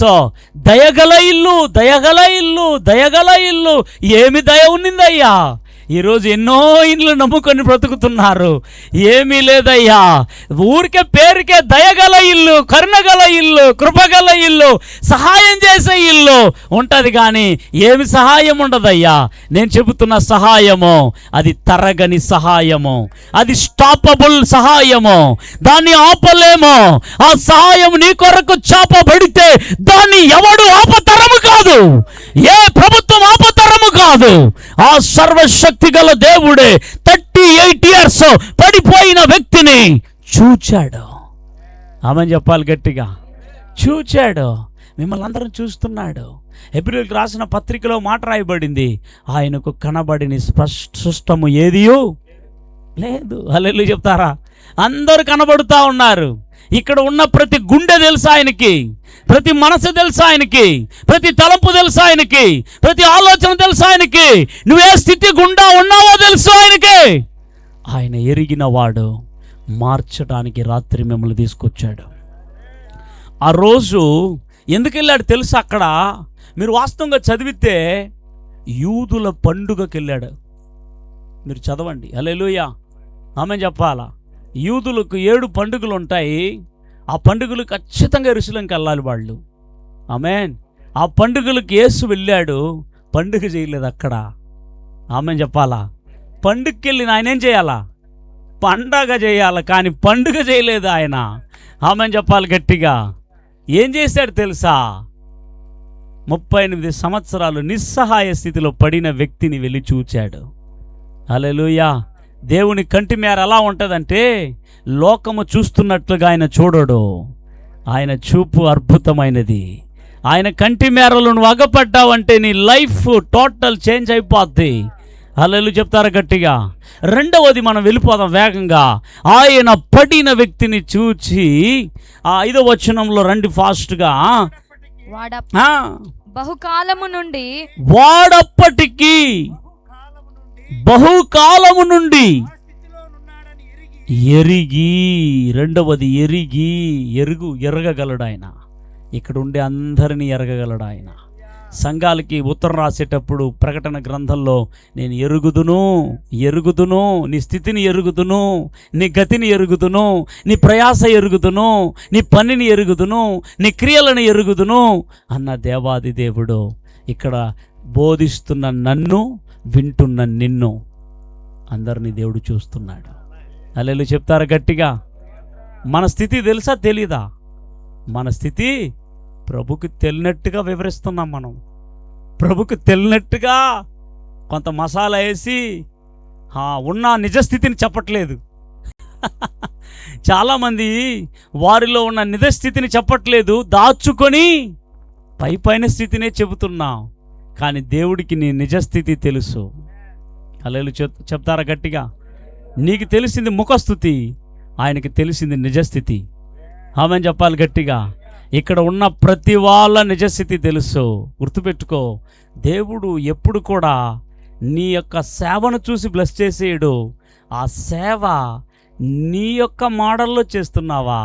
దయగల ఇల్లు, దయగల ఇల్లు, దయగల ఇల్లు. ఏమి దయ ఉన్నిందయ్యా? ఈరోజు ఎన్నో ఇండ్లు నమ్ముకొని బ్రతుకుతున్నారు. ఏమీ లేదయ్యా, ఊరికే పేరుకే దయగల ఇల్లు, కరుణగల ఇల్లు, కృపగల ఇల్లు, సహాయం చేసే ఇల్లు ఉంటుంది, కానీ ఏమి సహాయం ఉండదయ్యా. నేను చెబుతున్న సహాయము అది తరగని సహాయము, అది స్టాపబుల్ సహాయము, దాన్ని ఆపలేము. ఆ సహాయం నీ కొరకు చాపబడితే దాన్ని ఎవడు ఆపతరము కాదు, ఏ ప్రభుత్వం ఆపతరము కాదు. ఆ సర్వశక్తి గల దేవుడే 38 years పడిపోయిన వ్యక్తిని చూచాడు. ఆమె చెప్పాలి గట్టిగా, చూచాడు. మిమ్మల్ని అందరం చూస్తున్నాడు. హెబ్రీయులకు రాసిన పత్రికలో మాట రాయబడింది, ఆయనకు కనబడిన స్పష్టము ఏదియో లేదు. హల్లెలూయా చెప్తారా? అందరూ కనబడుతూ ఉన్నారు. ఇక్కడ ఉన్న ప్రతి గుండె తెలుసు ఆయనకి, ప్రతి మనసు తెలుసు ఆయనకి, ప్రతి తలంపు తెలుసు ఆయనకి, ప్రతి ఆలోచన తెలుసు ఆయనకి. నువ్వే స్థితి గుండా ఉన్నావో తెలుసు ఆయనకి. ఆయన ఎరిగిన వాడు మార్చడానికి రాత్రి మిమ్మల్ని తీసుకొచ్చాడు. ఆ రోజు ఎందుకు వెళ్ళాడు తెలుసు? అక్కడ మీరు వాస్తవంగా చదివితే యూదుల పండుగకి వెళ్ళాడు. మీరు చదవండి. హల్లెలూయా. ఆమె చెప్పాలా? యూదులకు 7 పండుగలు ఉంటాయి. ఆ పండుగలు ఖచ్చితంగా యెరూషలేముకి వెళ్ళాలి వాళ్ళు. ఆమేన్. ఆ పండుగలకు యేసు వెళ్ళాడు, పండుగ చేయలేదు అక్కడ. ఆమేన్ చెప్పాలా? పండుగకి వెళ్ళిన ఆయన ఏం చేయాలా? పండగ చేయాలి, కానీ పండుగ చేయలేదు ఆయన. ఆమేన్ చెప్పాలి గట్టిగా. ఏం చేశాడు తెలుసా? 38 సంవత్సరాలు నిస్సహాయ స్థితిలో పడిన వ్యక్తిని వెళ్ళి చూచాడు. హల్లెలూయా. దేవుని కంటి మేర ఎలా ఉంటుందంటే, లోకము చూస్తున్నట్లుగా ఆయన చూడడు. ఆయన చూపు అద్భుతమైనది. ఆయన కంటి మేరలో నువ్వు అగపడ్డావంటే నీ లైఫ్ టోటల్ చేంజ్ అయిపోద్ది. హల్లెలూయా చెప్తారా గట్టిగా? రెండవది మనం వెళ్ళిపోదాం వేగంగా. ఆయన పడిన వ్యక్తిని చూచి 5వ వచనంలో రండి ఫాస్ట్గా. బహుకాలము నుండి వాడప్పటికి బహుకాలము నుండి ఎరిగి, రెండవది ఎరగగలడు ఆయన. ఇక్కడ ఉండే అందరినీ ఎరగగలడు ఆయన. సంఘాలకి ఉత్తరం రాసేటప్పుడు ప్రకటన గ్రంథంలో నేను ఎరుగుదును, నీ స్థితిని ఎరుగుదును, నీ గతిని ఎరుగుదును, నీ ప్రయాస ఎరుగుదును, నీ పనిని ఎరుగుదును, నీ క్రియలను ఎరుగుదును అన్న దేవాది దేవుడు ఇక్కడ బోధిస్తున్న నన్ను, వింటున్న నిన్ను అందరినీ దేవుడు చూస్తున్నాడు. హల్లెలూయా చెప్తారా గట్టిగా? మన స్థితి తెలుసా తెలీదా? మన స్థితి ప్రభుకి తెలినట్టుగా వివరిస్తున్నాం. మనం ప్రభుకి తెలినట్టుగా కొంత మసాలా వేసి ఉన్న నిజస్థితిని చెప్పట్లేదు. చాలామంది వారిలో ఉన్న నిజస్థితిని చెప్పట్లేదు, దాచుకొని పైన స్థితినే చెబుతున్నాం. కానీ దేవుడికి నీ నిజస్థితి తెలుసు. హల్లెలూయా చెప్తారా గట్టిగా? నీకు తెలిసింది ముఖస్థుతి, ఆయనకి తెలిసింది నిజస్థితి. ఆమెను చెప్పాలి గట్టిగా. ఇక్కడ ఉన్న ప్రతి వాళ్ళ నిజస్థితి తెలుసు. గుర్తుపెట్టుకో, దేవుడు ఎప్పుడు కూడా నీ యొక్క సేవను చూసి బ్లెస్ చేసేయడు. ఆ సేవ నీ యొక్క మోడల్లో చేస్తున్నావా,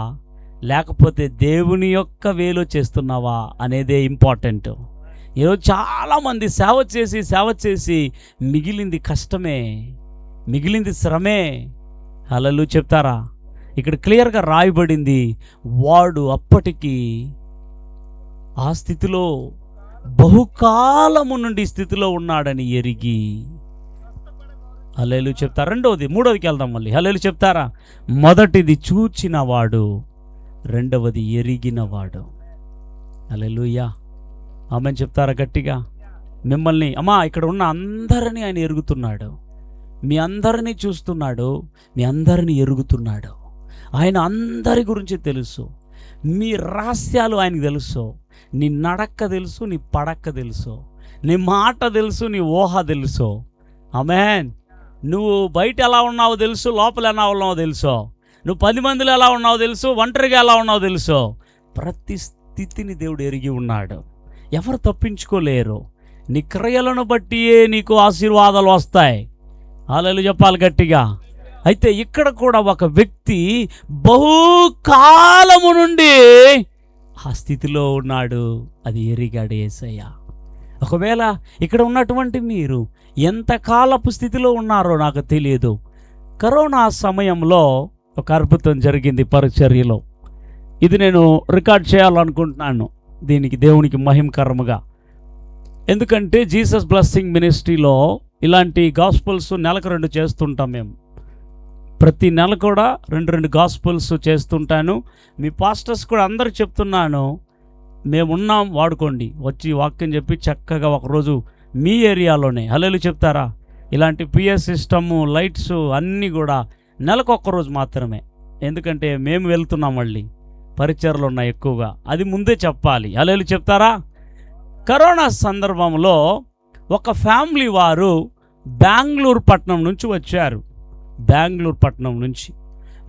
లేకపోతే దేవుని యొక్క వేలో చేస్తున్నావా అనేదే ఇంపార్టెంట్. ఈరోజు చాలామంది సేవ చేసి మిగిలింది కష్టమే, మిగిలింది శ్రమే. హల్లెలూయా చెప్తారా? ఇక్కడ క్లియర్గా రాయబడింది, వాడు అప్పటికి ఆ స్థితిలో బహుకాలము నుండి స్థితిలో ఉన్నాడని ఎరిగి. హల్లెలూయా చెప్తారా? మూడవదికి వెళ్దాం మళ్ళీ. హల్లెలూయా చెప్తారా? మొదటిది చూచినవాడు, రెండవది ఎరిగినవాడు. హల్లెలూయా ఆమెను చెప్తారా గట్టిగా? మిమ్మల్ని ఇక్కడ ఉన్న అందరినీ ఆయన ఎరుగుతున్నాడు, మీ అందరినీ చూస్తున్నాడు, మీ అందరినీ ఎరుగుతున్నాడు. ఆయన అందరి గురించి తెలుసు. మీ రహస్యాలు ఆయనకు తెలుసు. నీ నడక్క తెలుసు, నీ పడక్క తెలుసు, నీ మాట తెలుసు, నీ ఊహ తెలుసు. ఆమేన్. నువ్వు బయట ఎలా ఉన్నావో తెలుసు, లోపల ఎలా ఉన్నావో తెలుసు, నువ్వు 10 మందిలో ఎలా ఉన్నావో తెలుసు, ఒంటరిగా ఎలా ఉన్నావో తెలుసు. ప్రతి స్థితిని దేవుడు ఎరిగి ఉన్నాడు. ఎవరు తప్పించుకోలేరు. నీ క్రియలను బట్టియే నీకు ఆశీర్వాదాలు వస్తాయి. హల్లెలూయా చెప్పాలి గట్టిగా. అయితే ఇక్కడ కూడా ఒక వ్యక్తి బహుకాలము నుండి ఆ స్థితిలో ఉన్నాడు, అది ఎరిగాడు యేసయ్య. ఒకవేళ ఇక్కడ ఉన్నటువంటి మీరు ఎంతకాలపు స్థితిలో ఉన్నారో నాకు తెలియదు. కరోనా సమయంలో ఒక అద్భుతం జరిగింది పరిచర్యలో. ఇది నేను రికార్డ్ చేయాలనుకుంటున్నాను, దీనికి దేవునికి మహిమకరముగా. ఎందుకంటే జీసస్ బ్లెస్సింగ్ మినిస్ట్రీలో ఇలాంటి గాస్పుల్స్ నెలకు 2 చేస్తుంటాం మేము. ప్రతి నెల కూడా 2 గాస్పుల్స్ చేస్తుంటాను. మీ పాస్టర్స్ కూడా అందరూ చెప్తున్నాను, మేమున్నాం, వాడుకోండి. వచ్చి వాక్యం చెప్పి చక్కగా ఒకరోజు మీ ఏరియాలోనే. హల్లెలూయా చెప్తారా? ఇలాంటి పిఎస్ సిస్టము, లైట్స్ అన్నీ కూడా నెలకు 1 రోజు మాత్రమే. ఎందుకంటే మేము వెళ్తున్నాం, మళ్ళీ పరిచర్లు ఉన్నాయి ఎక్కువగా, అది ముందే చెప్పాలి. హల్లెలూయా చెప్తారా? కరోనా సందర్భంలో ఒక ఫ్యామిలీ వారు బెంగళూరు పట్టణం నుంచి వచ్చారు. బెంగళూరు పట్టణం నుంచి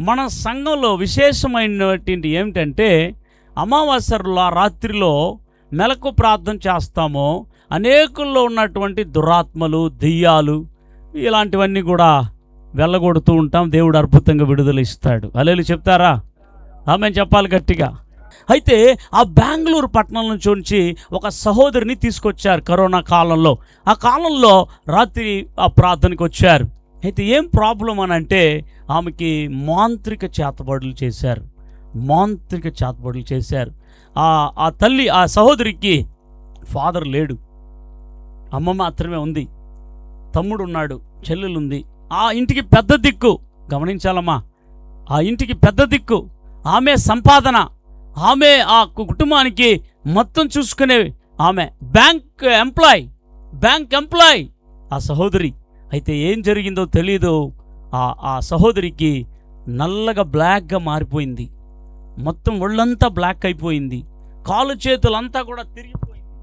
మన సంఘంలో విశేషమైనటువంటి ఏమిటంటే, అమావాస్య రాత్రిలో మెలకు ప్రార్థన చేస్తాము. అనేకుల్లో ఉన్నటువంటి దురాత్మలు, దెయ్యాలు ఇలాంటివన్నీ కూడా వెళ్ళగొడుతూ ఉంటాం. దేవుడు అద్భుతంగా విడుదల ఇస్తాడు. హల్లెలూయా చెప్తారా? ఆమేన్ చెప్పాలి గట్టిగా. అయితే ఆ బెంగళూరు పట్టణం నుంచి ఒక సహోదరిని తీసుకొచ్చారు కరోనా కాలంలో. ఆ కాలంలో రాత్రి ఆ ప్రార్థనకు వచ్చారు. అయితే ఏం ప్రాబ్లం అని అంటే, ఆమెకి మాంత్రిక చేతబడులు చేశారు. ఆ తల్లి, ఆ సహోదరికి ఫాదర్ లేడు, అమ్మ మాత్రమే ఉంది, తమ్ముడు ఉన్నాడు, చెల్లెలుంది. ఆ ఇంటికి పెద్ద దిక్కు, గమనించాలమ్మా, ఆ ఇంటికి పెద్ద దిక్కు, ఆమె సంపాదన, ఆమె ఆ కుటుంబానికి మొత్తం చూసుకునే ఆమె బ్యాంక్ ఎంప్లాయ్ ఆ సహోదరి. అయితే ఏం జరిగిందో తెలీదు, ఆ సహోదరికి నల్లగా బ్లాక్గా మారిపోయింది. మొత్తం ఒళ్ళంతా బ్లాక్ అయిపోయింది. కాలు చేతులంతా కూడా తిరిగిపోయింది.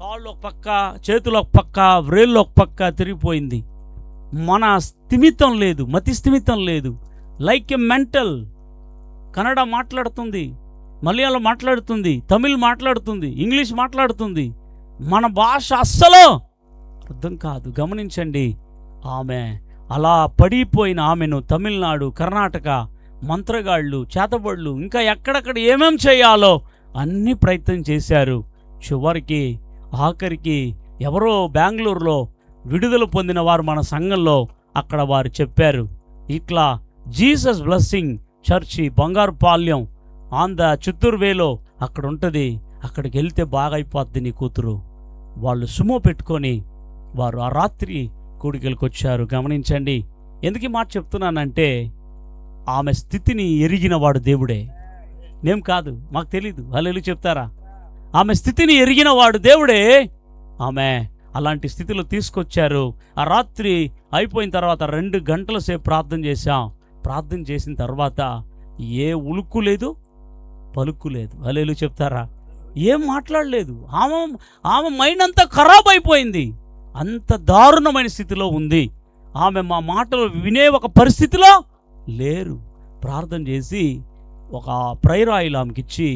కాళ్ళు ఒక పక్క, చేతులు ఒక పక్క, వ్రేళ్ళు ఒక పక్క తిరిగిపోయింది. మన స్థిమితం లేదు, మతి స్థిమితం లేదు. Like a mental. కన్నడ మాట్లాడుతుంది, మలయాళం మాట్లాడుతుంది, తమిళ్ మాట్లాడుతుంది, ఇంగ్లీష్ మాట్లాడుతుంది. మన భాష అస్సలు అర్థం కాదు. గమనించండి, ఆమె అలా పడిపోయిన ఆమెను తమిళనాడు, కర్ణాటక మంత్రగాళ్ళు, చేతబడులు, ఇంకా ఎక్కడెక్కడ ఏమేం చేయాలో అన్ని ప్రయత్నం చేశారు. చివరికి ఆఖరికి ఎవరో బెంగళూరులో విడుదల పొందిన వారు మన సంఘంలో అక్కడ వారు చెప్పారు, ఇట్లా Jesus blessing church Bangarupalyam on the Chittoor వేలో అక్కడ ఉంటుంది, అక్కడికి వెళ్తే బాగా అయిపోద్ది నీ కూతురు. వాళ్ళు సుమో పెట్టుకొని వారు ఆ రాత్రి కూడికలకు వచ్చారు. గమనించండి, ఎందుకు ఈ మాట చెప్తున్నానంటే ఆమె స్థితిని ఎరిగిన వాడు దేవుడే, మేం కాదు, మాకు తెలీదు. హల్లెలూయా చెప్తారా? ఆమె స్థితిని ఎరిగిన వాడు దేవుడే. ఆమె అలాంటి స్థితిలో తీసుకొచ్చారు. ఆ రాత్రి అయిపోయిన తర్వాత 2 గంటల సేపు ప్రార్థన చేశాం. ప్రార్థన చేసిన తర్వాత ఏ ఉలుక్కు లేదు, పలుకు లేదు. హల్లెలూయా చెప్తారా? ఏం మాట్లాడలేదు. ఆమె మైండ్ అంతా ఖరాబ్ అయిపోయింది. అంత దారుణమైన స్థితిలో ఉంది. ఆమె మా మాటలు వినే ఒక పరిస్థితిలో లేరు. ప్రార్థన చేసి ఒక ప్రైర్ ఆయిల్ ఆమెకి ఇచ్చి,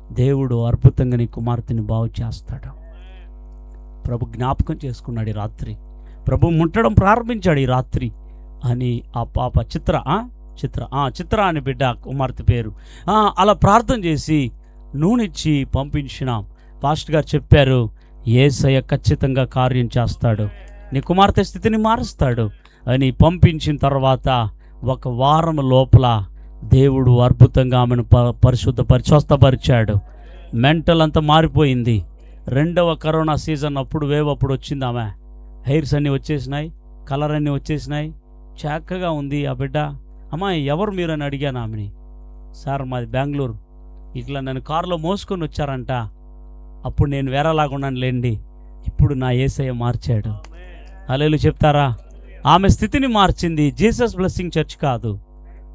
దేవుడు అద్భుతంగా నీ కుమార్తెని బాగు చేస్తాడు. ప్రభు జ్ఞాపకం చేసుకున్నాడు ఈ రాత్రి, ప్రభు ముట్టడం ప్రారంభించాడు ఈ రాత్రి అని ఆ పాప చిత్ర అని బిడ్డ కుమార్తె పేరు. అలా ప్రార్థన చేసి నూనెచ్చి పంపించినాం. పాస్టర్ గారు చెప్పారు, యేసయ్య ఖచ్చితంగా కార్యం చేస్తాడు, నీ కుమార్తె స్థితిని మారుస్తాడు అని పంపించిన తర్వాత 1 వారం లోపల దేవుడు అద్భుతంగా ఆమెను స్వస్థపరిచాడు. మెంటల్ అంతా మారిపోయింది. 2వ కరోనా సీజన్ అప్పుడు అప్పుడు వచ్చింది. ఆమె హెయిర్స్ అన్నీ వచ్చేసినాయి, కలర్ అన్నీ వచ్చేసినాయి, చక్కగా ఉంది ఆ బిడ్డ. అమ్మా ఎవరు మీరు అని అడిగాను ఆమెని. సార్ మాది బెంగళూరు, ఇట్లా నన్ను కారులో మోసుకొని వచ్చారంట. అప్పుడు నేను వేరేలాగున్నాను లేండి, ఇప్పుడు నా యేసయ్య మార్చాడు. హల్లెలూయా చెప్తారా? ఆమె స్థితిని మార్చింది జీసస్ బ్లెస్సింగ్ చర్చ్ కాదు,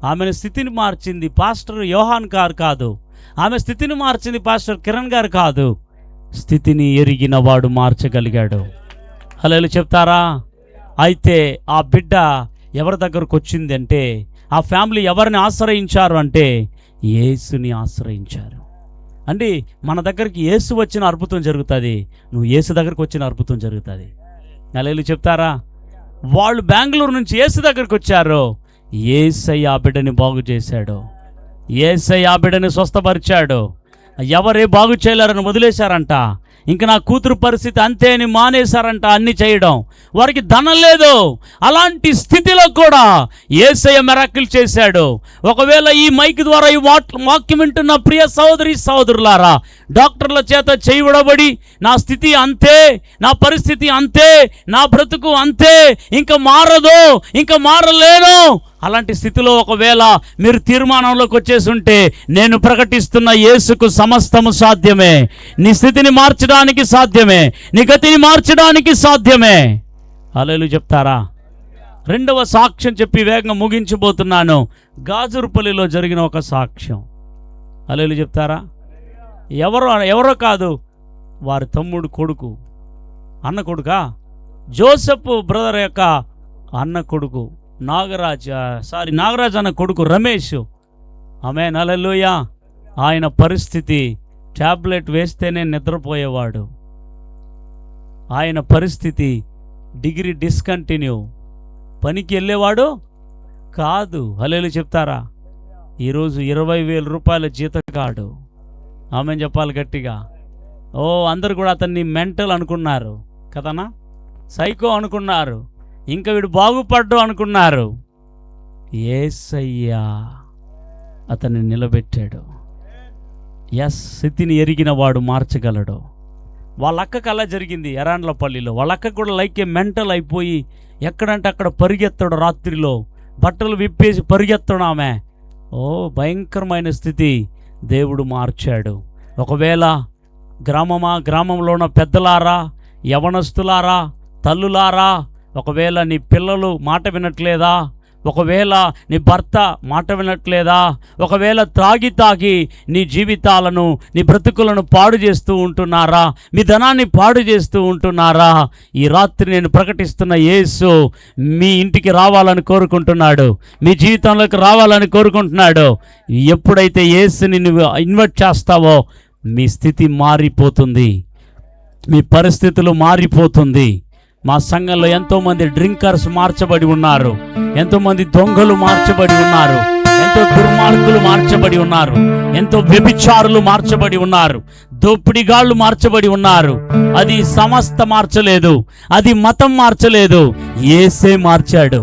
ఆమెను స్థితిని మార్చింది పాస్టర్ యోహాన్ గారు కాదు, ఆమె స్థితిని మార్చింది పాస్టర్ కిరణ్ గారు కాదు. స్థితిని ఎరిగిన వాడు మార్చగలిగాడు. హల్లెలూయా చెప్తారా? అయితే ఆ బిడ్డ ఎవరి దగ్గరకు వచ్చింది అంటే, ఆ ఫ్యామిలీ ఎవరిని ఆశ్రయించారు అంటే యేసుని ఆశ్రయించారు. అంటే మన దగ్గరికి యేసు వచ్చిన అద్భుతం జరుగుతుంది, నువ్వు యేసు దగ్గరకు వచ్చిన అద్భుతం జరుగుతుంది. హల్లెలూయా చెప్తారా? వాళ్ళు బెంగళూరు నుంచి యేసు దగ్గరికి వచ్చారు, యేసయ్య ఆ బిడ్డని బాగు చేశాడు, యేసయ్య ఆ బిడ్డని స్వస్థపరిచాడు. ఎవరే బాగు చేయలేరని వదిలేశారంట. ఇంక నా కూతురు పరిస్థితి అంతే అని మానేశారంట అన్ని చేయడం. వారికి ధనం లేదు. అలాంటి స్థితిలో కూడా యేసయ్య మిరాకిల్ చేశాడు. ఒకవేళ ఈ మైక్ ద్వారా ఈ వాక్యం వింటున్న ప్రియ సహోదరులారా, డాక్టర్ల చేత చేయబడి నా స్థితి అంతే, నా పరిస్థితి అంతే, నా బ్రతుకు అంతే, ఇంకా మారదు, ఇంకా మారలేను, అలాంటి స్థితిలో ఒకవేళ మీరు తీర్మానంలోకి వచ్చేసి ఉంటే, నేను ప్రకటిస్తున్న యేసుకు సమస్తము సాధ్యమే. నీ స్థితిని మార్చడానికి సాధ్యమే, నీ గతిని మార్చడానికి సాధ్యమే. హల్లెలూయా చెప్తారా? 2వ సాక్ష్యం చెప్పి వేగంగా ముగించబోతున్నాను. గాజురుపల్లిలో జరిగిన ఒక సాక్ష్యం. హల్లెలూయా చెప్తారా? ఎవరో కాదు, వారి తమ్ముడు కొడుకు, అన్న కొడుకా, జోసెఫ్ బ్రదర్ యొక్క అన్న కొడుకు నాగరాజ్ అన్న కొడుకు రమేష్. ఆమేన్ హల్లెలూయా. ఆయన పరిస్థితి ట్యాబ్లెట్ వేస్తేనే నిద్రపోయేవాడు. ఆయన పరిస్థితి డిగ్రీ డిస్కంటిన్యూ, పనికి వెళ్ళేవాడు కాదు. హల్లెలూయా చెప్తారా? ఈరోజు 20,000 రూపాయల జీతగాడు. ఆమేన్ చెప్పాలి గట్టిగా. అందరు కూడా అతన్ని మెంటల్ అనుకున్నారు కదనా, సైకో అనుకున్నారు, ఇంకా వీడు బాగుపడ్డు అనుకున్నారు. యేసయ్య అతన్ని నిలబెట్టాడు. స్థితిని ఎరిగిన వాడు మార్చగలడు. వాళ్ళ అక్కకు అలా జరిగింది ఎరాండ్లపల్లిలో. వాళ్ళ అక్క కూడా లైక్ మెంటల్ అయిపోయి ఎక్కడంటే అక్కడ పరిగెత్తడు, రాత్రిలో బట్టలు విప్పేసి పరిగెత్తడు ఆమె. భయంకరమైన స్థితి. దేవుడు మార్చాడు. ఒకవేళ గ్రామంలో ఉన్న పెద్దలారా, యవనస్తులారా, తల్లులారా, ఒకవేళ నీ పిల్లలు మాట వినట్లేదా, ఒకవేళ నీ భర్త మాట వినట్లేదా? ఒకవేళ తాగి నీ జీవితాలను, నీ బ్రతుకులను పాడు చేస్తూ ఉంటున్నారా? మీ ధనాన్ని పాడు చేస్తూ ఉంటున్నారా? ఈ రాత్రి నేను ప్రకటిస్తున్న యేసు మీ ఇంటికి రావాలని కోరుకుంటున్నాడు, మీ జీవితంలోకి రావాలని కోరుకుంటున్నాడు. ఎప్పుడైతే యేసుని నువ్వు ఇన్వైట్ చేస్తావో మీ స్థితి మారిపోతుంది, మీ పరిస్థితులు మారిపోతుంది. మా సంఘంలో ఎంతోమంది డ్రింకర్స్ మార్చబడి ఉన్నారు, ఎంతోమంది దొంగలు మార్చబడి ఉన్నారు, ఎంతో దుర్మార్గులు మార్చబడి ఉన్నారు, ఎంతో వ్యభిచారులు మార్చబడి ఉన్నారు, దోపిడిగాళ్ళు మార్చబడి ఉన్నారు. అది సంస్థ మార్చలేదు, అది మతం మార్చలేదు, యేసే మార్చాడు.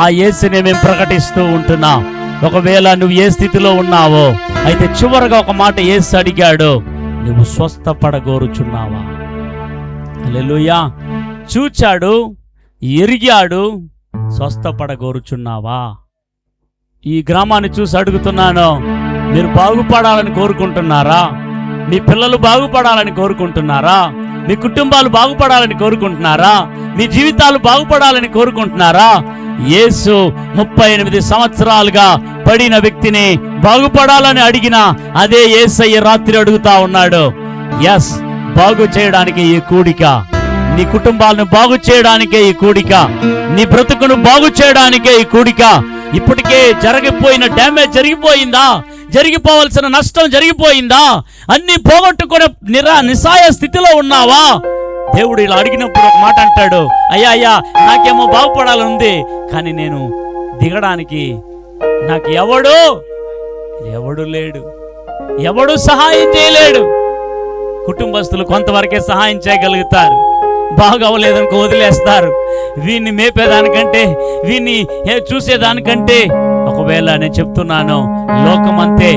ఆ యేసునే మేము ప్రకటిస్తూ ఉంటున్నాం. ఒకవేళ నువ్వు ఏ స్థితిలో ఉన్నావో అయితే చివరగా ఒక మాట యేసు అడిగాడు, నువ్వు స్వస్థపడగోరుచున్నావా? హల్లెలూయా. చూచాడు, ఎరిగాడు, స్వస్థపడగోరుచున్నావా? ఈ గ్రామాన్ని చూసి అడుగుతున్నాను, మీరు బాగుపడాలని కోరుకుంటున్నారా? మీ పిల్లలు బాగుపడాలని కోరుకుంటున్నారా? మీ కుటుంబాలు బాగుపడాలని కోరుకుంటున్నారా? మీ జీవితాలు బాగుపడాలని కోరుకుంటున్నారా? యేసు 38 సంవత్సరాలుగా పడిన వ్యక్తిని బాగుపడాలని అడిగిన అదే యేసయ్య రాత్రి అడుగుతా ఉన్నాడు. ఎస్, బాగు చేయడానికి ఈ కూడిక, నీ కుటుంబాలను బాగు చేయడానికే ఈ కూడిక, నీ బ్రతుకును బాగు చేయడానికే ఈ కూడిక. ఇప్పటికే జరిగిపోయిన డ్యామేజ్ జరిగిపోయిందా? జరిగిపోవలసిన నష్టం జరిగిపోయిందా? అన్ని పోగొట్టుకునే నిస్సాయ స్థితిలో ఉన్నావా? దేవుడు ఇలా అడిగినప్పుడు ఒక మాట అంటాడు, అయ్యా అయ్యా నాకేమో బాగుపడాలని ఉంది, కానీ నేను దిగడానికి నాకు ఎవడు లేడు, ఎవడు సహాయం చేయలేడు. కుటుంబస్తులు కొంతవరకే సహాయం చేయగలుగుతారు, బాగా అవ్వలేదనుకో వదిలేస్తారు. వీడిని మేపేదానికంటే, వీడిని చూసేదానికంటే, ఒకవేళ నేను చెప్తున్నాను, లోకమంతే,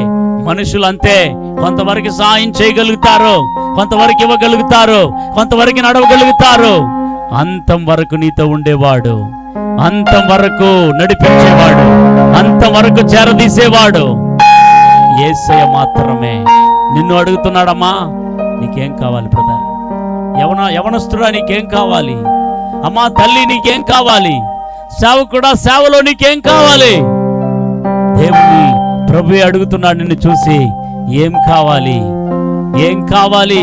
మనుషులంతే, కొంతవరకు సహాయం చేయగలుగుతారు, కొంతవరకు ఇవ్వగలుగుతారు, కొంతవరకు నడవగలుగుతారు. అంతం వరకు నీతో ఉండేవాడు, అంతం వరకు నడిపించేవాడు, అంతవరకు చేరదీసేవాడు యేసయ్య మాత్రమే. నిన్ను అడుగుతున్నాడమ్మా, నీకేం కావాలి బ్రదర్? యవనస్తుడా నీకేం కావాలి? అమ్మా తల్లి నీకేం కావాలి? సేవకుడా సేవలో నీకేం కావాలి? దేవుని ప్రభువే అడుగుతున్నాడు నిన్ను చూసి, ఏం కావాలి? ఏం కావాలి?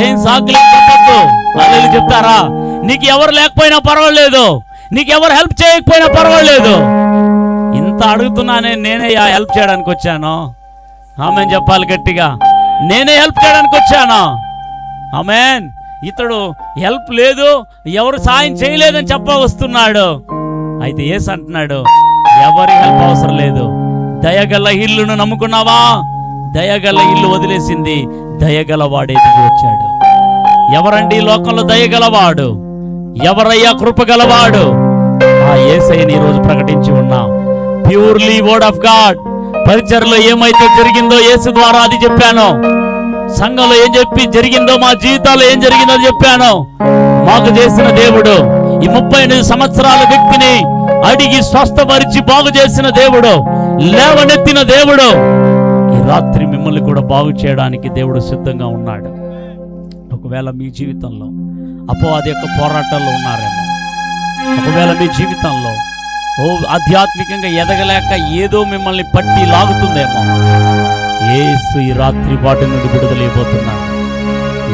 ఏం సాకులు చెప్పొద్దు. వాళ్ళు చెప్తారా, నీకు ఎవరు లేకపోయినా పర్వాలేదు, నీకు ఎవరు హెల్ప్ చేయకపోయినా పర్వాలేదు. ఇంత అడుగుతున్నానే, నేనే హెల్ప్ చేయడానికి వచ్చాను. ఆమెన్ చెప్పాలి గట్టిగా, నేనే హెల్ప్ చేయడానికి వచ్చాను. ఆమెన్. ఇతడు హెల్ప్ లేదు, ఎవరు సాయం చేయలేదని వస్తున్నాడు. అయితే యేసు అంటున్నాడు, ఎవరి హెల్ప్ అవసరం లేదు. దయగల ఇల్లును నమ్ముకున్నావా? దయగల ఇల్లు వదిలేసింది, దయగల వాడే దిగి వచ్చాడు. ఎవరండి ఈ లోకంలో దయగలవాడు? ఎవరయ్యా కృపగలవాడు? ఆ యేసయ్యని ఈరోజు ప్రకటించి ఉన్నాం. Purely word of God. పరిచర్లో ఏమైతే జరిగిందో యేసు ద్వారా అది చెప్పాను. సంఘంలో ఏం జరిగిందో, మా జీవితాల్లో ఏం జరిగిందో చెప్పాను. మాకు చేసిన దేవుడు, ఈ 38 సంవత్సరాల వ్యక్తిని అడిగి స్వస్థపరిచి బాగు చేసిన దేవుడు, లేవనెత్తిన దేవుడు, ఈ రాత్రి మిమ్మల్ని కూడా బాగు చేయడానికి దేవుడు సిద్ధంగా ఉన్నాడు. ఒకవేళ మీ జీవితంలో అపవాది యొక్క పోరాటాల్లో ఉన్నారేమో, ఒకవేళ మీ జీవితంలో ఆధ్యాత్మికంగా ఎదగలేక ఏదో మిమ్మల్ని పట్టి లాగుతుందేమో, యేసు ఈ రాత్రి వాటి నుండి విడుదలైపోతున్నాడు.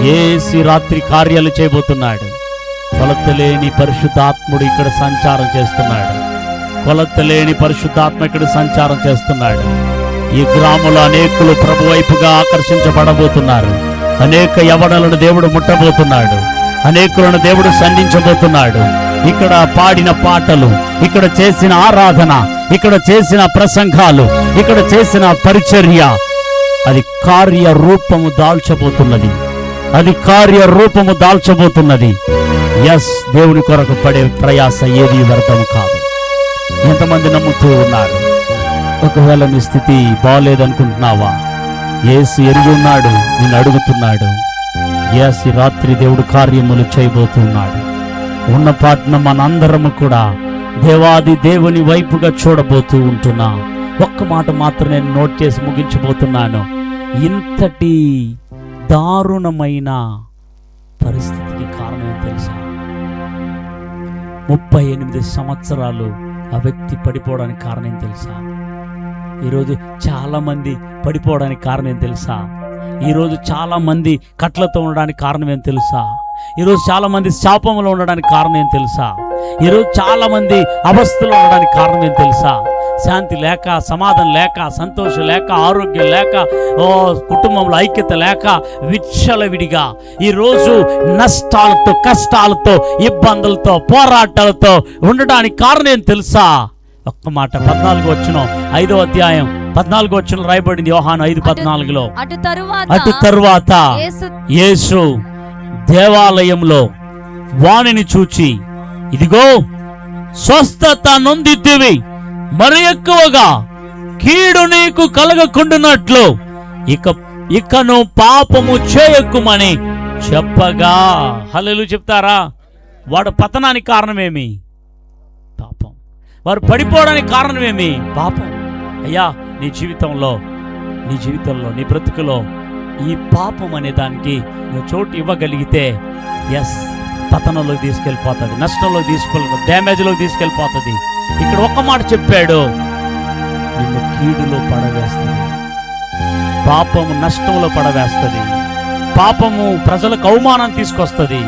యేసు ఈ రాత్రి కార్యాలు చేయబోతున్నాడు. కొలతలేని పరిశుద్ధాత్ముడు ఇక్కడ సంచారం చేస్తున్నాడు. కొలతలేని పరిశుద్ధాత్మ ఇక్కడ సంచారం చేస్తున్నాడు. ఈ గ్రామంలో అనేకులు ప్రభు వైపుగా ఆకర్షించబడబోతున్నారు. అనేక యవనలను దేవుడు ముట్టబోతున్నాడు. అనేకులను దేవుడు సంధించబోతున్నాడు. ఇక్కడ పాడిన పాటలు, ఇక్కడ చేసిన ఆరాధన, ఇక్కడ చేసిన ప్రసంగాలు, ఇక్కడ చేసిన పరిచర్య, అది కార్యరూపము దాల్చబోతున్నది. అది కార్యరూపము దాల్చబోతున్నది. ఎస్, దేవుని కొరకు పడే ప్రయాస ఏది వ్యర్థం కాదు. ఎంతమంది నమ్ముతూ ఉన్నారు? ఒకవేళ నీ స్థితి బాగలేదనుకుంటున్నావా? యేసు ఎరిగి ఉన్నాడు, నిన్ను అడుగుతున్నాడు. ఎస్, ఈ రాత్రి దేవుడు కార్యములు చేయబోతున్నాడు. ఉన్న పాటన మనందరము కూడా దేవాది దేవుని వైపుగా చూడబోతూ ఉంటున్నా. ఒక్క మాట మాత్రం నేను నోట్ చేసి ముగించబోతున్నాను. ఇంతటి దారుణమైన పరిస్థితికి కారణం తెలుసా? 38 సంవత్సరాలు ఆ వ్యక్తి పడిపోవడానికి కారణం ఏం తెలుసా? ఈరోజు చాలామంది పడిపోవడానికి కారణం ఏం తెలుసా? ఈరోజు చాలామంది కట్లతో ఉండడానికి కారణం ఏం తెలుసా? ఈరోజు చాలామంది శాపంలో ఉండడానికి కారణం ఏం తెలుసా? ఈరోజు చాలామంది అవస్థలో ఉండడానికి కారణం ఏం తెలుసా? శాంతి లేక, సమాధానం లేక, సంతోషం లేక, ఆరోగ్యం లేక, కుటుంబంలో ఐక్యత లేక, విచ్చలవిడిగా ఈరోజు నష్టాలతో, కష్టాలతో, ఇబ్బందులతో, పోరాటాలతో ఉండడానికి కారణం ఏం తెలుసా? ఒక్క మాట 14వ వచనం 5వ అధ్యాయం 14వ వచనం రాయబడింది. యోహాను 5:14లో అటు తరువాత యేసు దేవాలయంలో వానిని చూచి, ఇదిగో స్వస్థత నొందితివి, మరి ఎక్కువగా కీడు నీకు కలగకుండునట్లు ఇకను పాపము చేయకుమని చెప్పగా. హల్లెలూయా చెప్తారా? వాడు పతనానికి కారణమేమి? పాపం. వారు పడిపోవడానికి కారణమేమి? పాపం. అయ్యా, నీ జీవితంలో నీ బ్రతుకులో ఈ పాపం అనే దానికి నువ్వు చోటు ఇవ్వగలిగితే పతనంలోకి తీసుకెళ్ళిపోతుంది, నష్టంలోకి తీసుకెళ్ళిపోతుంది, డ్యామేజ్లోకి తీసుకెళ్ళిపోతుంది. ఇక్కడ ఒక్క మాట చెప్పాడు, నిన్ను కీడులో పడవేస్తుంది, పాపము నష్టంలో పడవేస్తుంది, పాపము ప్రజలకు అవమానం తీసుకొస్తుంది,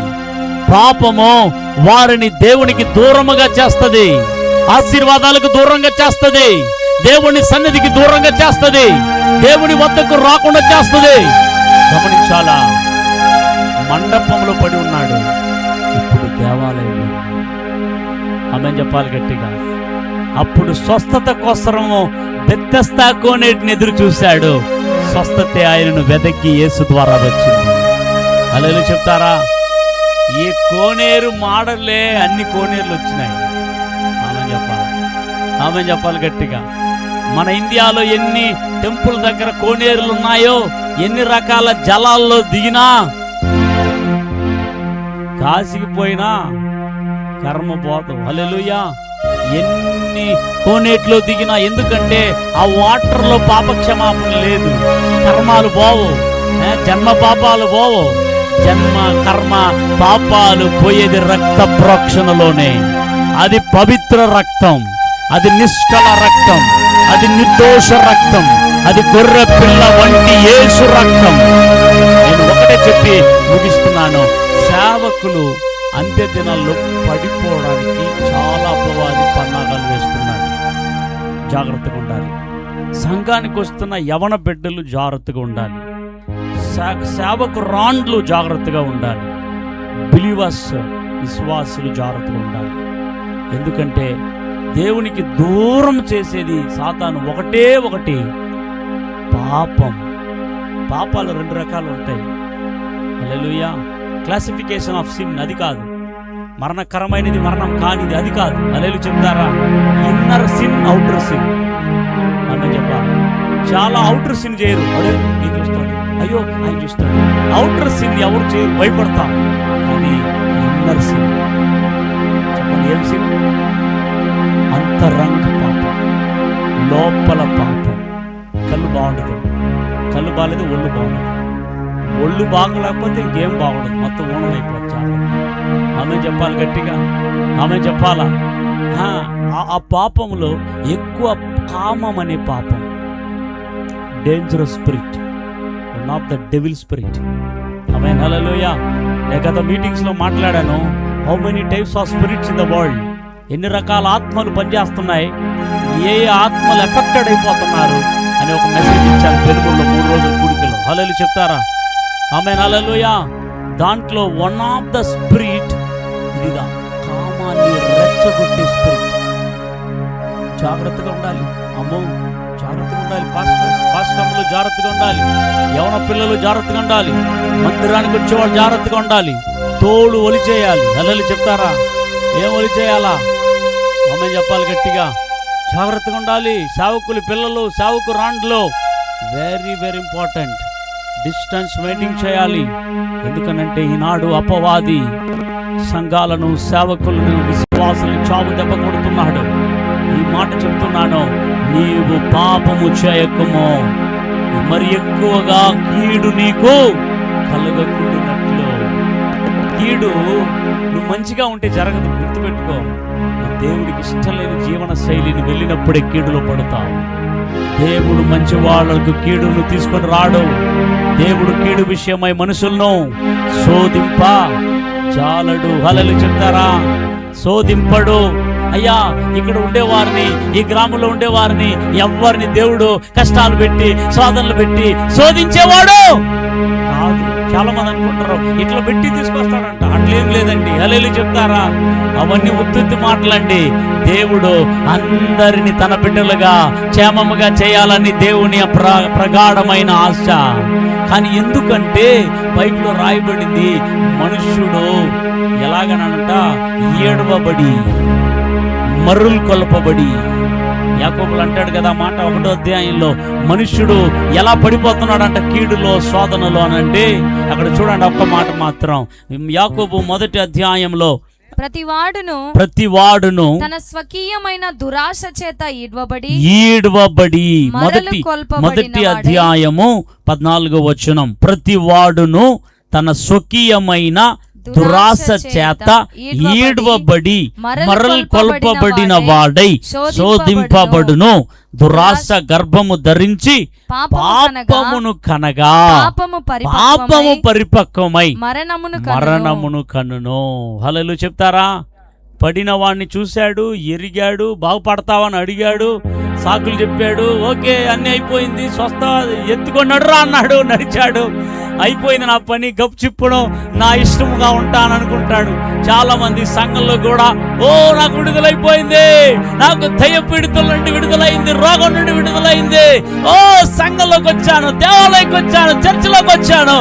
పాపము వారిని దేవునికి దూరముగా చేస్తుంది, ఆశీర్వాదాలకు దూరంగా చేస్తుంది, దేవుని సన్నిధికి దూరంగా చేస్తుంది, దేవుని వద్దకు రాకుండా చేస్తుంది. గమనించాలా? మండపంలో పడి ఉన్నాడు, ఇప్పుడు దేవాలయంలో. ఆమేన్ చెప్పాలి గట్టిగా. అప్పుడు స్వస్థత కోసము బెత్తెస్దా కోనేటిని ఎదురు చూశాడు. స్వస్థతే ఆయనను వెదకి యేసు ద్వారా వచ్చింది. హల్లెలూయా చెప్తారా? ఈ కోనేరు మాడలే అన్ని కోనేరులు వచ్చినాయి. ఆమేన్ చెప్పాలి గట్టిగా. మన ఇండియాలో ఎన్ని టెంపుల్ దగ్గర కోనేరులు ఉన్నాయో, ఎన్ని రకాల జలాల్లో దిగినా, కాశీకి పోయినా కర్మ పోతాం. హల్లెలూయా. ఎన్ని కోనేట్లో దిగినా, ఎందుకంటే ఆ వాటర్లో పాపక్షమాపణ లేదు, కర్మాలు పోవు, జన్మ పాపాలు పోవు. జన్మ కర్మ పాపాలు పోయేది రక్త ప్రోక్షణలోనే. అది పవిత్ర రక్తం, అది నిష్కల రక్తం, అది నిర్దోష రక్తం, అది గొర్రె పిల్ల వంటి యేసు రక్తం. నేను ఒకటే చెప్పి ముగిస్తున్నాను. సేవకులు అంత్య దినాల్లో పడిపోవడానికి చాలా అపవాది పన్నాగాలు వేస్తున్నాడు. జాగ్రత్తగా ఉండాలి. సంఘానికి వస్తున్న యవన బిడ్డలు జాగ్రత్తగా ఉండాలి. సేవకురాండ్లు జాగ్రత్తగా ఉండాలి. బిలీవర్స్, విశ్వాసులు జాగ్రత్తగా ఉండాలి. ఎందుకంటే దేవునికి దూరం చేసేది సాతాను ఒకటి, పాపం. పాపాలు 2 రకాలు ఉంటాయి. హల్లెలూయా. క్లాసిఫికేషన్ ఆఫ్ సిన్ అది కాదు, మరణకరమైనది మరణం కానిది అది కాదు. హల్లెలూయా చెప్తారా? ఇన్నర్ సిన్, అవుటర్ సిన్ అని చెప్పాలి. చాలా అవుటర్ సిన్ చేయరు, అదే నేను చూస్తాడు, అయ్యో ఆయన చూస్తాడు. అవుటర్ సిన్ ఎవరు చేయరు, భయపడతాం. కానీ ఇన్నర్ సిన్ చెప్పండి, ఏం సిన్? అంతరంగ పాపం, లోపల పాపం. కళ్ళు బాగుండదు, కళ్ళు బాగాలేదు, ఒళ్ళు బాగుండదు, ఒళ్ళు బాగలేకపోతే ఇంకేం బాగుండదు, మొత్తం ఊనం అయిపోవచ్చు. ఆమె చెప్పాలి గట్టిగా, ఆమె చెప్పాలా? ఆ పాపంలో ఎక్కువ కామం అనే పాపం, dangerous spirit, one of the devil spirit. ఆమె హల్లెలూయా. గత మీటింగ్స్లో మాట్లాడాను, how many types of spirits in the world. ఎన్ని రకాల ఆత్మలు పనిచేస్తున్నాయి, ఏ ఆత్మలు ఎఫెక్టెడ్ అయిపోతున్నారు అని ఒక మెసేజ్ ఇచ్చాను తెలుగులో 3 రోజుల కూడికలో. హల్లెలూయా చెప్తారా? ఆమేన్ హల్లెలూయా. దాంట్లో వన్ ఆఫ్ ద స్పిరిట్ ఇదిగా, కామాన్ని రెచ్చగొట్టే స్పిరిట్. జాగ్రత్తగా ఉండాలి. అమ్మో, జాగ్రత్తగా ఉండాలి. పాస్టర్లు జాగ్రత్తగా ఉండాలి. యవన పిల్లలు జాగ్రత్తగా ఉండాలి. మందిరానికి వచ్చేవాళ్ళు జాగ్రత్తగా ఉండాలి. తోలు ఒలి చేయాలి. హల్లెలూయా చెప్తారా? ఏం ఒలి చేయాలా? ఆమె చెప్పాలి గట్టిగా. జాగ్రత్తగా ఉండాలి. సేవకులు పిల్లలు, సేవకురాండ్లు very very important. Distance maintain చేయాలి. ఎందుకనంటే ఈనాడు అపవాది సంఘాలను, సేవకులను, విశ్వాసాలను చావు దెబ్బ కొడుతున్నాడు. ఈ మాట చెప్తున్నాను, నీవు పాపము చేయకము, మరి ఎక్కువగా కీడు నీకు కలగకుండానట్లు. కీడు నువ్వు మంచిగా ఉంటే జరగదు, గుర్తుపెట్టుకో. దేవుడికి ఇష్టం లేని జీవన శైలిని వెళ్ళినప్పుడే కీడులో పడతావు. దేవుడు మంచి వాళ్ళకు కీడును తీసుకొని రాడు. దేవుడు కీడు విషయమై మనుషులను శోధింప జాలడు. హల్లెలూయా చెప్తారా? శోధింపడు. అయ్యా, ఇక్కడ ఉండేవారిని, ఈ గ్రామంలో ఉండేవారిని ఎవరిని దేవుడు కష్టాలు పెట్టి శోధనలు పెట్టి శోధించేవాడు కాదు. చాలా మంది అనుకుంటారు ఇట్లా పెట్టి తీసుకొస్తాడంట. అట్లేం లేదండి. హల్లెలూయా చెప్తారా? అవన్నీ ఉత్తుత్తి మాటలండి. దేవుడు అందరిని తన బిడ్డలుగా క్షేమముగా చేయాలని దేవుని ప్రగాఢమైన ఆశ. కానీ ఎందుకంటే బైబిల్లో రాయబడింది, మనుష్యుడు ఎలాగనంట ఏడవబడి మర్రులు కొల్పబడి. యాకోబులు అంటాడు కదా మాట 1వ అధ్యాయంలో, మనుష్యుడు ఎలా పడిపోతున్నాడంట కీడులో శోధనలో అనంటే, అక్కడ చూడండి ఒక్క మాట మాత్రం. యాకోబు 1వ అధ్యాయంలో, ప్రతివాడును తన స్వకీయమైన దురాశ చేత ఈడ్వబడి మొదటి అధ్యాయము 14వ వచనం, ప్రతివాడును తన స్వకీయమైన దురాశ చేత ఈడ్వబడి మరలు కొల్పబడిన వాడై శోధింపబడును. దురాశ గర్భము ధరించి పాపమును కనగా పాపము పరిపక్వమై మరణమును కనును. హల్లెలూయా చెప్తారా? పడిన వాడిని చూశాడు, ఎరిగాడు, బాగుపడతావని అడిగాడు, సాకులు చెప్పాడు. ఓకే, అన్నీ అయిపోయింది, స్వస్థ ఎత్తుకొని రా అన్నాడు, నడిచాడు. అయిపోయింది నా పని, గప్పు చిప్పడం, నా ఇష్టముగా ఉంటాననుకుంటాడు. చాలా మంది సంఘంలో కూడా, ఓ నాకు విడుదలైపోయింది, నాకు దయ్యపీడితుల నుండి విడుదలైంది, రోగం నుండి విడుదలైంది, ఓ సంఘంలోకి వచ్చాను, దేవాలయంకి వచ్చాను, చర్చిలోకి వచ్చాను.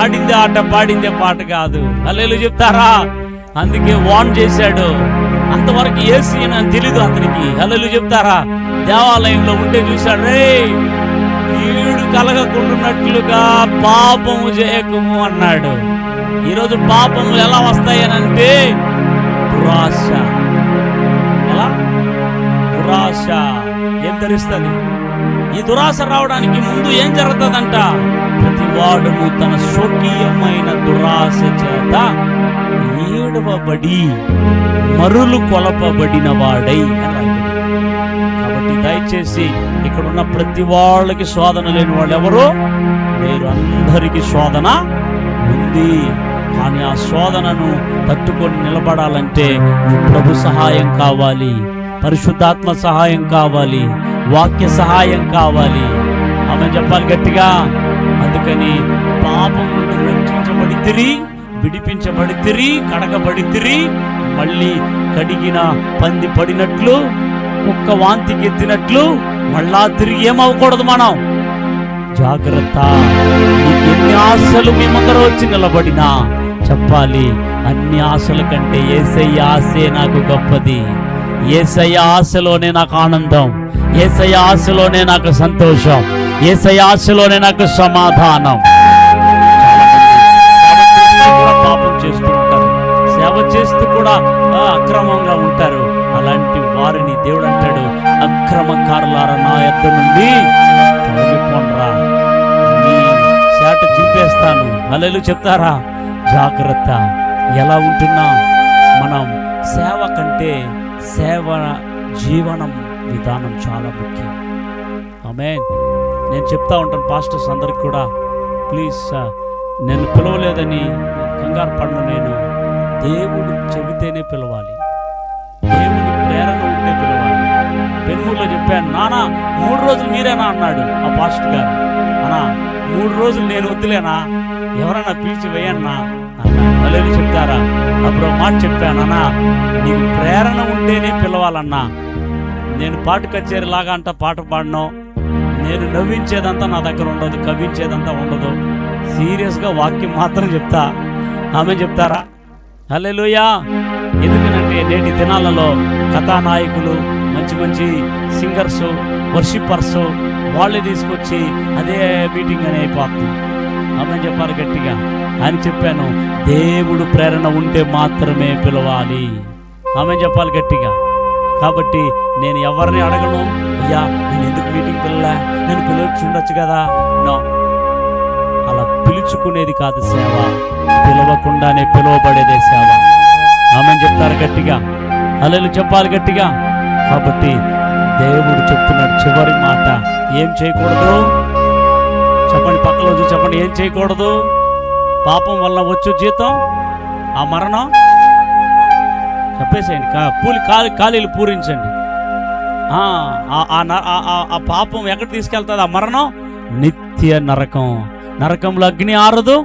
ఆడిందే ఆట, పాడిందే పాట కాదు. హల్లెలూయా చెప్తారా? అందుకే వార్న్ చేశాడు. అంతవరకు ఏసీ అని తెలీదు అతనికి. హల్లెలూయా చెప్తారా? దేవాలయంలో ఉంటే చూశాడు, రే కీడు కలగకుండాన్నట్లుగా పాపము చేయకము అన్నాడు. ఈరోజు పాపములు ఎలా వస్తాయనంటే దురాశ. ఎలా? దురాశ ఏం ధరిస్తుంది? ఈ దురాశ రావడానికి ముందు ఏం జరుగుతుందంట? ప్రతివాడును తన స్వకీయమైన దురాశ చేత ఏడవబడి మరులు కొలపబడిన వాడై అని. కాబట్టి దయచేసి ఇక్కడ ఉన్న ప్రతి వాళ్ళకి శోధన లేని వాళ్ళు ఎవరు లేరు. అందరికీ శోధన ఉంది. కానీ ఆ శోధనను తట్టుకొని నిలబడాలంటే ప్రభు సహాయం కావాలి, పరిశుద్ధాత్మ సహాయం కావాలి, వాక్య సహాయం కావాలి. ఆమె చెప్పాలి గట్టిగా. అందుకని పాపం నుండి రక్షించబడి తిరిగి విడిపించబడి తిరిగి కడగబడి తిరిగి మళ్ళీ కడిగిన పంది పడినట్లు, కుక్క వాంతికి ఎత్తినట్లు మళ్ళా తిరిగి ఏమవ్వకూడదు. మనం జాగ్రత్త. నీకు ఎన్ని ఆశలు మీ ముందర వచ్చి నిలబడినా చెప్పాలి, అన్ని ఆశల కంటే యేసయ్య ఆశే నాకు గొప్పది. యేసయ్య ఆశలోనే నాకు ఆనందం, యేసయ్య ఆశలోనే నాకు సంతోషం, యేసయ్య ఆశలోనే నాకు సమాధానం. పాపం చేస్తూ ఉంటారు, సేవ చేస్తూ కూడా అక్రమంగా ఉంటారు. అలాంటి వారిని దేవుడు అంటాడు, అక్రమకారులారా నా యొద్ద నుండి తొలగిపోండ్రా, మీ శాట చింపేస్తాను. హల్లెలూయా చెప్తారా? జాగ్రత్త. ఎలా ఉంటున్నా మనం? సేవ కంటే సేవ జీవనం విధానం చాలా ముఖ్యం. ఆమేన్. నేను చెప్తా ఉంటాను పాస్టర్స్ అందరికి కూడా, ప్లీజ్ నేను పిలవలేదని కంగారు పడను. నేను దేవుడు చెబితేనే పిలవాలి, దేవుని ప్రేరణ ఉంటే పిలవాలి. పెన్మూరులో చెప్పాను, నానా 3 రోజులు మీరేనా అన్నాడు ఆ పాస్టర్ గారు. అన్నా 3 రోజులు నేను వద్దులేనా, ఎవరన్నా పిలిచి వేయన్నా అన్నాడు. హల్లెలూయా చెప్తారా? అప్పుడు మాట చెప్పాను, అన్నా నీకు ప్రేరణ ఉంటేనే పిలవాలన్నా. నేను పాట కచేరీ లాగా అంట పాట పాడను, నేను నవ్వించేదంతా నా దగ్గర ఉండదు, కవించేదంతా ఉండదు. సీరియస్గా వాక్యం మాత్రం చెప్తా. ఆమె చెప్తారా? హల్లెలూయా. ఎందుకనంటే నేటి దినాలలో కథానాయకులు, మంచి మంచి సింగర్స్, వర్షిప్పర్స్ వాళ్ళే తీసుకొచ్చి అదే మీటింగ్ అని అయిపోతుంది. ఆమె చెప్పారు గట్టిగా అని చెప్పాను. దేవుడు ప్రేరణ ఉంటే మాత్రమే పిలవాలి. ఆమె చెప్పాలి గట్టిగా. కాబట్టి నేను ఎవరిని అడగను, అయ్యా నేను ఎందుకు మీటింగ్ పిల్లలే, నేను పిలవచ్చు ఉండొచ్చు కదా. నో, అలా పిలుచుకునేది కాదు సేవ, పిలవకుండానే పిలువబడేదే సేవ. ఆమె చెప్తారు గట్టిగా. హల్లెలూయా చెప్పాలి గట్టిగా. కాబట్టి దేవుడు చెప్తున్నాడు చివరి మాట, ఏం చేయకూడదు చెప్పండి, పక్కన వచ్చి చెప్పండి, ఏం చేయకూడదు? పాపం వల్ల వచ్చు జీతం ఆ మరణం. చెప్పేసేయండి, ఖాళీలు పూరించండి. ఆ పాపం ఎక్కడ తీసుకెళ్తుంది? ఆ మరణం నిత్య నరకం. నరకంలో అగ్ని ఆరదు,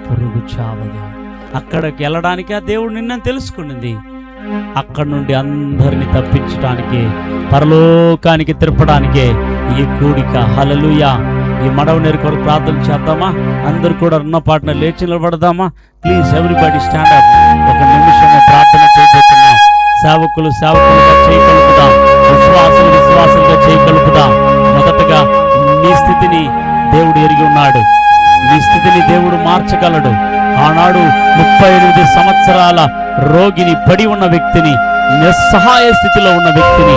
పురుగు చావదు. అక్కడికి వెళ్ళడానికి ఆ దేవుడు నిన్నని తెలుసుకున్నది. అక్కడి నుండి అందరిని తప్పించడానికి, పరలోకానికి తిరపడానికే ఈ కూడిక. హల్లెలూయా. ఈ మడవనేరు కొరకు ప్రార్థన చేద్దామా? అందరు కూడా ఉన్న పాటన లేచి నిలబడదామా? Please everybody stand up. ఒక నిమిషం ప్రార్థన చేయబోతున్నాం. సేవకులుగా చేయగలుగుదాం, విశ్వాసులుగా చేయగలుగుదాం. మొదటగా నీ స్థితిని దేవుడు ఎరిగి ఉన్నాడు. నీ స్థితిని దేవుడు మార్చగలడు. ఆనాడు 38 సంవత్సరాల రోగిని, పడి ఉన్న వ్యక్తిని, నిస్సహాయ స్థితిలో ఉన్న వ్యక్తిని,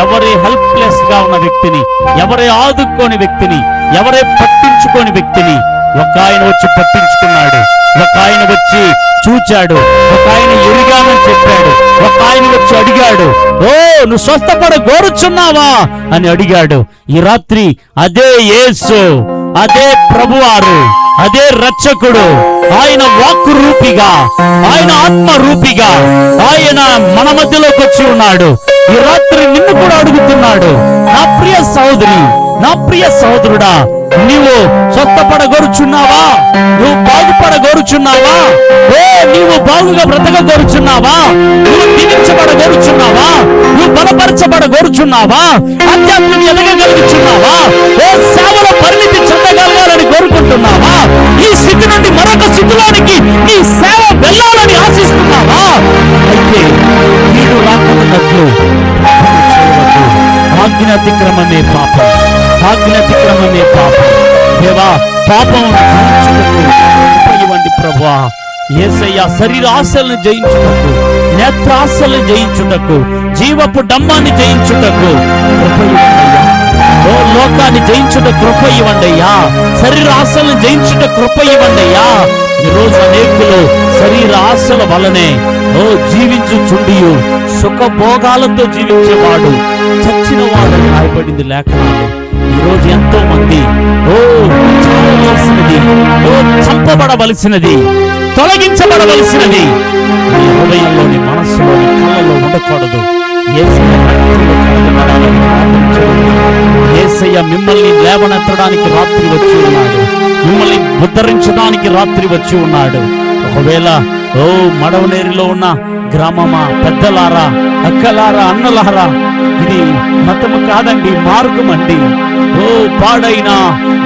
ఎవరే హెల్ప్లెస్ గా ఉన్న వ్యక్తిని, ఎవరే ఆదుకోని వ్యక్తిని, ఎవరే పట్టించుకోని వ్యక్తిని ఒక ఆయన వచ్చి పట్టించుకున్నాడు. ఒక ఆయన వచ్చి చూచాడు. ఒక ఆయన ఎరిగానని చెప్పాడు. ఒక ఆయన వచ్చి అడిగాడు, ఓ నువ్వు స్వస్థపడ కోరుచున్నావా అని అడిగాడు. ఈ రాత్రి అదే యేసు, అదే ప్రభువారు, అదే రక్షకుడు, ఆయన వాక్కు రూపిగా, ఆయన ఆత్మ రూపిగా ఆయన మన మధ్యలోకి వచ్చి ఉన్నాడు. ఈ రాత్రి నిన్ను కూడా అడుగుతున్నాడు, నా ప్రియ సహోదరి, నా ప్రియ సహోదరుడా, నీవు స్వస్థపడగోరుచున్నావా? నువ్వు బాగుపడగోరుచున్నావా? ఓ నీవు బాగుగా బ్రతకగోరుచున్నావా? నువ్వు దీవించబడగోరుచున్నావా? నువ్వు బలపరచబడగోరుచున్నావా? ఆధ్యాత్మిక ఎదగగలుగుచున్నావా? ఓ సేవలో పరిణితి చెందగలగాలని కోరుకుంటున్నావా? ఈ స్థితి నుండి మరొక స్థితిలోనికి నీ సేవ వెళ్ళాలని ఆశిస్తున్నావా? అయితే వీడు రాకున్నట్లు ఆజ్ఞాతిక్రమమే పాపం, ఆజ్ఞాతిక్రమమే పాపం. దేవా, పాపం ఇవ్వండి ప్రభువా. యేసయ్య, శరీర ఆశలను జయించుటకు, నేత్రాశలను జయించుటకు, జీవపు డంబాన్ని జయించుటకు కృప ఇవ్వండి. ఓ లోకాన్ని జయించుట కృప ఇవ్వండి. శరీర ఆశలను జయించుట కృప ఇవ్వండి. ఈరోజు అనేకులు శరీర ఆశల వలనే జీవించుచుండియు సుఖభోగాలతో జీవించేవాడు చచ్చిన వాడు రాయబడింది లేఖనాలు. ఈరోజు ఎంతో మంది చావవలసినది, చంపబడవలసినది, తొలగించబడవలసినది నీ హృదయంలోని, మనస్సులోని, కళ్ళలో ఉండకూడదు. యేసయ్య మిమ్మల్ని లేవనెత్తడానికి రాత్రి వచ్చి ఉన్నాడు. మిమ్మల్ని ఉద్ధరించడానికి రాత్రి వచ్చి ఉన్నాడు. ఒకవేళ మడవనేరులో ఉన్న గ్రామమా, పెద్దలారా, అక్కలారా, అన్నలారా, ఇది మతము కాదండి, మార్గం అండి. పాడైన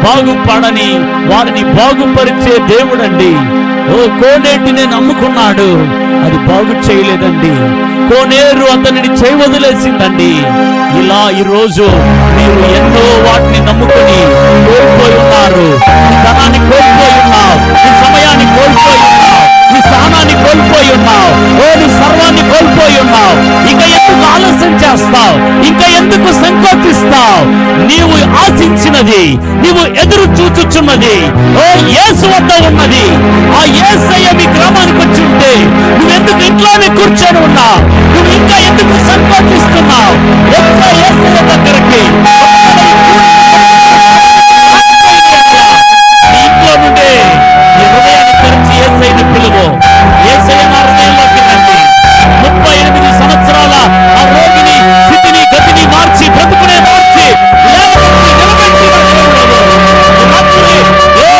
బాగుపడని వారిని బాగుపరిచే దేవుడండి. కోనేటినే నమ్ముకున్నాడు, అది బాగు చేయలేదండి. కోనేరు అతనిని చేయవదిలేసిందండి. ఇలా ఈరోజు మీరు ఎన్నో వాటిని నమ్ముకొని కోల్పోయి ఉన్నారు. నీ ధనాన్ని కోల్పోయి ఉన్నావు, నీ సమయాన్ని కోల్పోయి ఉన్నావు, నీ స్థానాన్ని కోల్పోయి ఉన్నావు, నీ సర్వాన్ని కోల్పోయి ఉన్నావు. ఇంకా ఎందుకు ఆలస్యం చేస్తావు? ఇంకా ఎందుకు సంకోచిస్తావు? నీవు ఆశించినది, నీవు ఎదురు చూచుచున్నది యేసు వద్ద ఉన్నది. ఆ యేసయ్య మీ గ్రామానికి వచ్చి ఉంటే నువ్వెందుకు ఇంట్లోనే కూర్చొని ఉన్నావు? నువ్వు ఇంకా ఎందుకు సంకోచిస్తున్నావు? యేసయ్య దగ్గరికి ఇంట్లో నుండే నీ హృదయాన్ని తెరిచి యేసయ్యని పిలువు. యేసయ్య నా హృదయంలోకి రండి. 38 సంవత్సరాల ఆ రోగిని స్థితిని, గతిని మార్చి, బ్రతుకునే మార్చి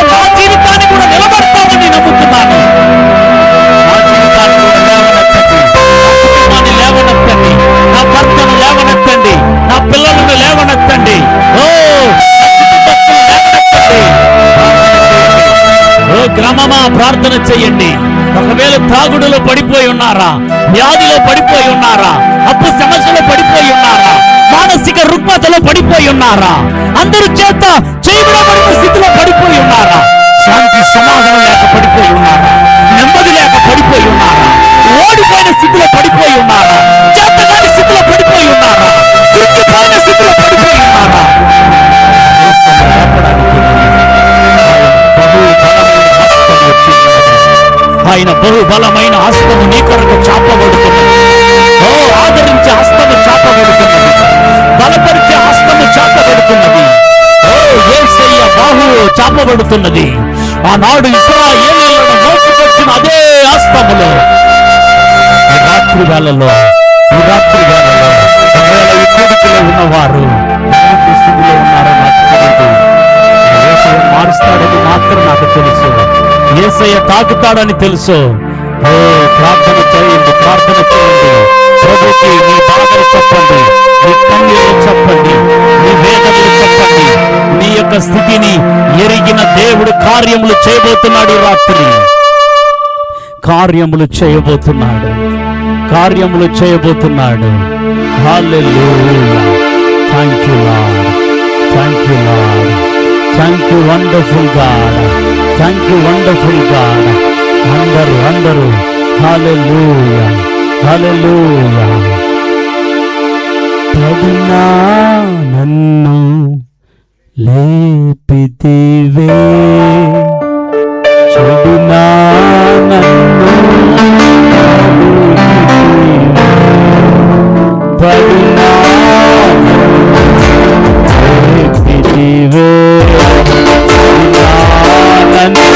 నా జీవితాన్ని కూడా నిలబడతామని నమ్ముతున్నాను. నా జీవితాన్ని కూడా లేవనెత్తండి, నా కుటుంబాన్ని లేవనెత్తండి, నా భర్తను లేవనెత్తండి, నా పిల్లలను లేవనెత్తండి. గ్రామమా ప్రార్థన చెయ్యండి. ఒకవేళ త్రాగుడులో పడిపోయి ఉన్నారా? వ్యాధిలో పడిపోయి ఉన్నారా? అప్పు సమస్యలో పడిపోయి ఉన్నారా? మానసిక రుగ్మతలో పడిపోయి ఉన్నారా? అందరూ చేత చేయబడబడిన స్థితిలో పడిపోయి ఉన్నారా? శాంతి సమాధానం లేక పడిపోయి ఉన్నారా? నెమ్మది లేక పడిపోయి ఉన్నారా? ఓడిపోయిన స్థితిలో పడిపోయి ఉన్నారా? చేతగాని స్థితిలో పడిపోయి ఉన్నారా? కృంగిపోయిన స్థితిలో పడిపోయి ఉన్నారా? ఆయన బహుబలమైన హస్తము నీ కొరకు చాపబడుతున్నది. బలపరిచే హస్తము చాపబడుతున్నది. ఓ యేసయ్య బాహువు చాపబడుతున్నది. ఆనాడు ఇశ్రాయేలీయులను మోసుకొచ్చిన అదే హస్తములో ఈ రాత్రి వేళలో ఒకవేళ ఈ కూడికలో ఉన్నవారు ఎలాంటి స్థితిలో ఉన్నారో నాకు తెలియదు. యేసయ్య మారుస్తాడని మాత్రం నాకు తెలుసు. యేసయ్య తాకుతాడని తెలుసు. ఓ ప్రార్థన చేయండి. ప్రభుకి మీ బాధలు చెప్పండి, మీ కన్నీళ్ళు చెప్పండి, మీ వేదనలు చెప్పండి. నీ యొక్క స్థితిని ఎరిగిన దేవుడు కార్యములు చేయబోతున్నాడు. రాత్రి కార్యములు చేయబోతున్నాడు. Hallelujah. Thank you Lord. Thank you wonderful God. అందరూ హల్లెలూయా. పడినా నన్ను లేపితివే, చెడినా నన్ను పడినా లేపితివే, చెడినా నన్ను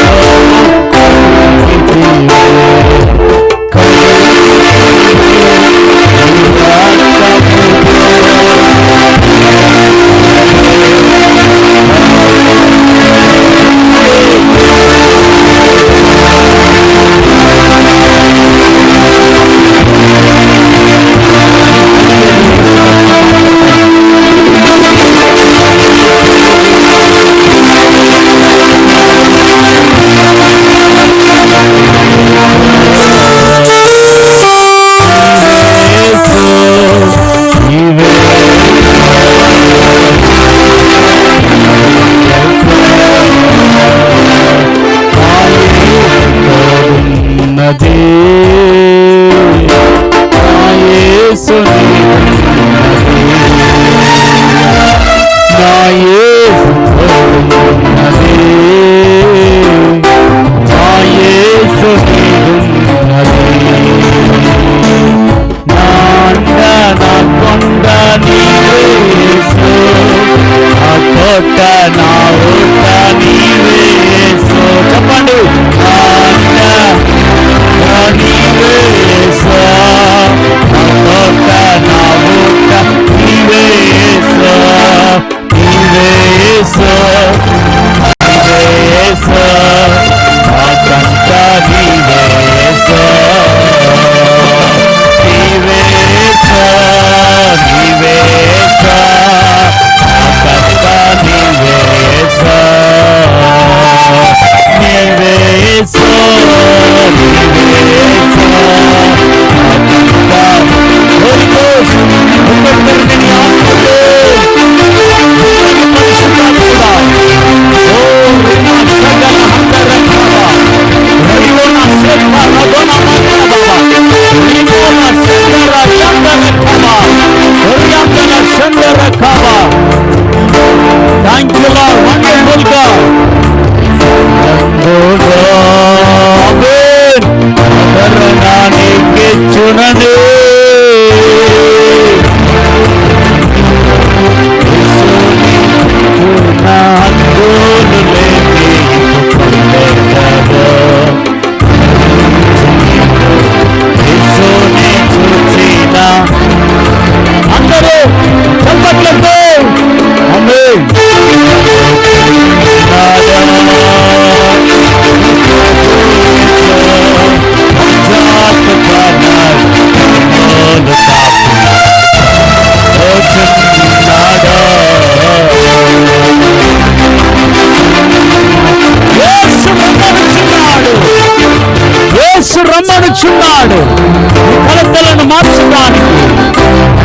రమ్మనుచున్నాడు. నీ కొలతలను మార్చడానికి,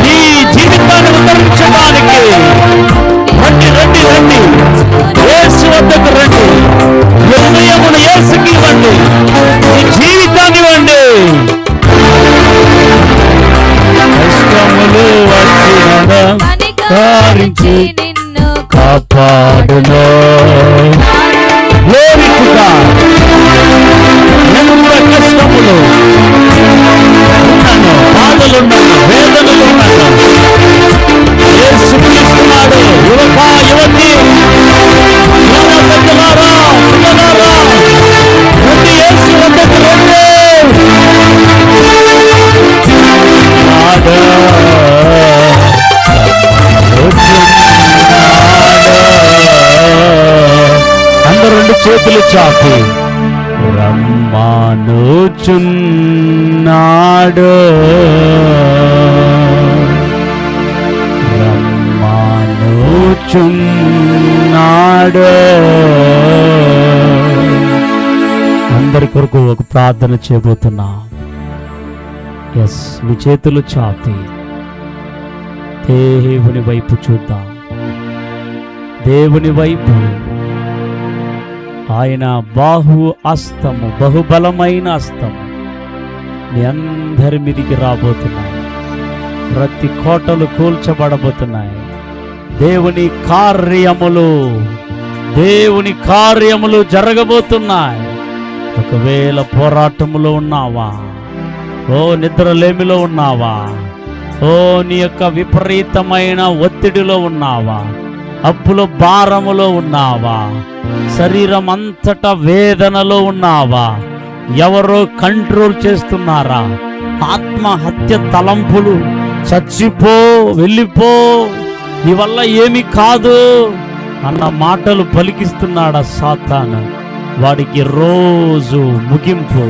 నీ జీవితాన్ని ఉద్ధరించడానికి. రండి యేసు వద్దకు రండి. హృదయమును యేసుకి ఇవ్వండి. నీ జీవితాన్ని ఇవ్వండి. కష్టములు వచ్చిన కారించి నిన్ను కాపాడును. ఎంత కష్టములు ఉన్నాను, బాధలున్నాను, వేదనలు ఉన్నాను, యేసు యువక యువతి, పెద్దలారా, పిల్లలారా, రండి, యేసు వద్దకు రండి. అందరూ రెండు చేతులు చాపి రమ్మానుచున్నాడు, రమ్మానుచున్నాడు. అందరి కొరకు ఒక ప్రార్థన చేయబోతున్నా. ఎస్, మీ చేతులు చాపి దేవుని వైపు చూద్దాం. దేవుని వైపు. ఆయన బాహు హస్తము, బహుబలమైన హస్తము మీ అందరి మీదికి రాబోతున్నాయి. ప్రతి కోటలు కూల్చబడబోతున్నాయి. దేవుని కార్యములు జరగబోతున్నాయి. ఒకవేళ పోరాటములో ఉన్నావా, ఓ నిద్రలేమిలో ఉన్నావా, ఓ నీ యొక్క విపరీతమైన ఒత్తిడిలో ఉన్నావా, అప్పుల భారములో ఉన్నావా, శరీరం అంతటా వేదనలో ఉన్నావా, ఎవరో కంట్రోల్ చేస్తున్నారా, ఆత్మహత్య తలంపులు, చచ్చిపో, వెళ్ళిపో, నీ వల్ల ఏమి కాదు అన్న మాటలు పలికిస్తున్నాడా సాతాను. వాడికి రోజు ముగింపు,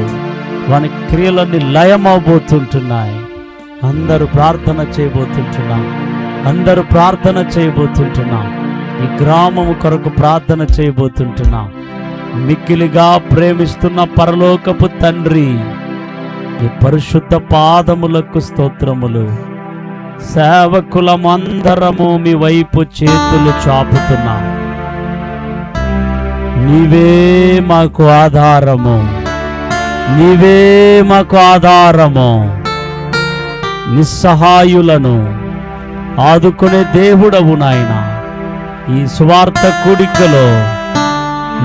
వాని క్రియలన్నీ లయమవబోతుంటున్నాయి. అందరూ ప్రార్థన చేయబోతుంటున్నాం. ఈ గ్రామము కొరకు ప్రార్థన చేయబోతుంటున్నాం. మిక్కిలిగా ప్రేమిస్తున్న పరలోకపు తండ్రి, ఈ పరిశుద్ధ పాదములకు స్తోత్రములు. సేవకులమందరము మీ వైపు చేతులు చాపుతున్నాం. నీవే మాకు ఆధారము, నీవే మాకు ఆధారము. నిస్సహాయులను ఆదుకునే దేవుడవు నాయన. ఈ స్వార్థ కూడికలో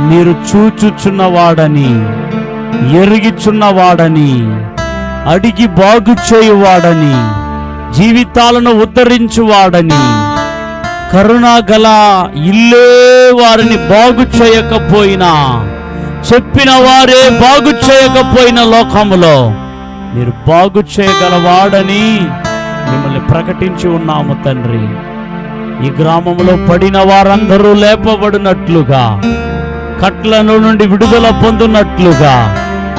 మీరు చూచుచున్నవాడని, ఎరిగిచున్నవాడని, అడిగి బాగు చేయువాడని, జీవితాలను ఉద్ధరించువాడని, కరుణగల ఇల్లే వారిని బాగు చేయకపోయినా, చెప్పిన వారే బాగు చేయకపోయిన లోకములో మీరు బాగు చేయగలవాడని మిమ్మల్ని ప్రకటించి ఉన్నాము తండ్రి. ఈ గ్రామంలో పడిన వారందరూ లేపబడినట్లుగా, కట్లను నుండి విడుదల పొందినట్లుగా,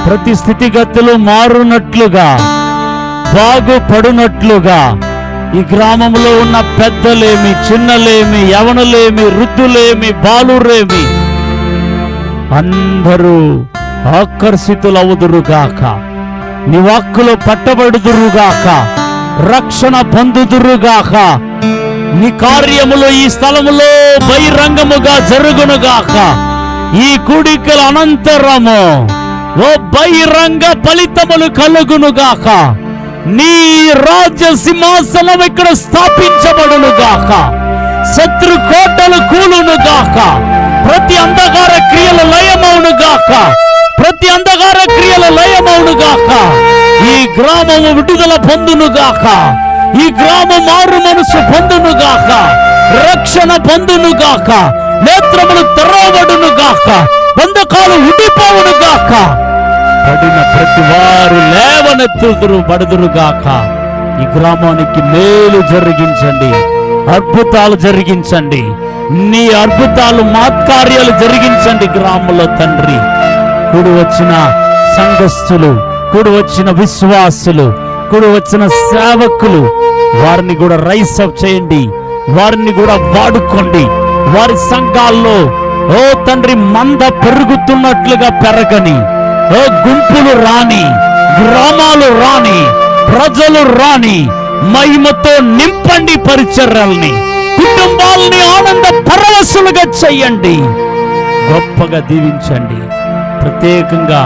ప్రతి స్థితిగతులు మారునట్లుగా, బాగుపడునట్లుగా, ఈ గ్రామంలో ఉన్న పెద్దలేమి, చిన్నలేమి, యవనులేమి, వృద్ధులేమి, బాలురేమి అందరూ ఆకర్షితులవుదురుగాక, నీ వాక్కులో పట్టబడుదురుగాక, రక్షణ పొందుదురుగాక. నీ కార్యములు ఈ స్థలములో బహిరంగముగా జరుగునుగాక. ఈ కూడికల అనంతరము ఓ బహిరంగ ఫలితములు కలుగునుగాక. నీ రాజ్య సింహాసనం ఇక్కడ స్థాపించబడునుగాక. శత్రు కోటలు కూలునుగాక. ప్రతి అంధకార క్రియల లయమవునుగాక. ప్రతి అంధకార క్రియల లయమవునుగాక. ఈ గ్రామము విడుదల పొందునుగాక. ఈ గ్రామం మారు మనసు పొందునుగాక. రక్షణ పొందునుగాక. నేత్రములు తెరవబడునుగాక. బంధకాలు ఉడిపోవునుగాక. పడిన ప్రతి వారు లేవనెత్తుదురు బడుదురుగాక. ఈ గ్రామానికి మేలు జరిగించండి, అద్భుతాలు జరిగించండి. నీ అద్భుతాలు, మాత్కార్యాలు జరిగించండి గ్రామంలో తండ్రి. కూడి వచ్చిన సంఘస్థులు, కూడి వచ్చిన విశ్వాసులు, కూడి వచ్చిన సేవకులు, వారిని కూడా రైస్ అప్ చేయండి. వారిని కూడా వాడుకోండి. వారి సంఘాల్లో ఓ తండ్రి మంద పెరుగుతున్నట్లుగా పెరగని, ఓ గుంపులు రాని, గ్రామాలు రాని, ప్రజలు రాని, మహిమతో నింపండి. పరిచర్యల్ని, కుటుంబాలని ఆనంద పరవశులుగా చెయ్యండి. గొప్పగా దీవించండి. ప్రత్యేకంగా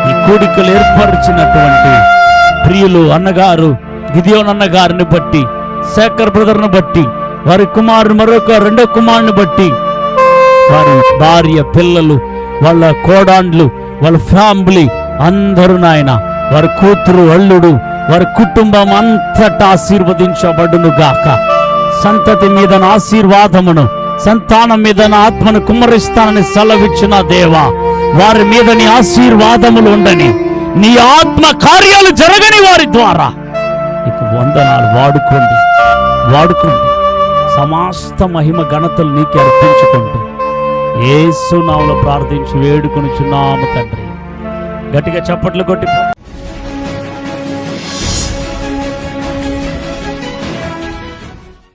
ఈ కూడికలు ఏర్పరిచినటువంటి ప్రియులు అన్నగారు గిదియోన్ అన్నగారిని బట్టి, శేఖర్ బ్రదర్ను బట్టి, వారి కుమారుడు మరొక రెండో కుమారుని బట్టి, వారి భార్య, పిల్లలు, వాళ్ళ కోడాండ్లు, వాళ్ళ ఫ్యామిలీ అందరూ నాయన, వారి కూతురు, అల్లుడు, వారి కుటుంబం అంతటా ఆశీర్వదించబడును గాక. సంతతి మీద ఆశీర్వాదమును సంతానం మీద నా ఆత్మను కుమ్మరిస్తానని సెలవిచ్చిన దేవా, వారి మీద నీ ఆశీర్వాదములు ఉండని, నీ ఆత్మ కార్యాలు జరగని వారి ద్వారా నీకు వందనాలు. వాడుకోండి. సమస్త మహిమ ఘనతలు నీకే అర్పించుకుంటూ యేసు నామములో ప్రార్థించి వేడుకొనుచున్నాము తండ్రి. గట్టిగా చప్పట్లు కొట్టి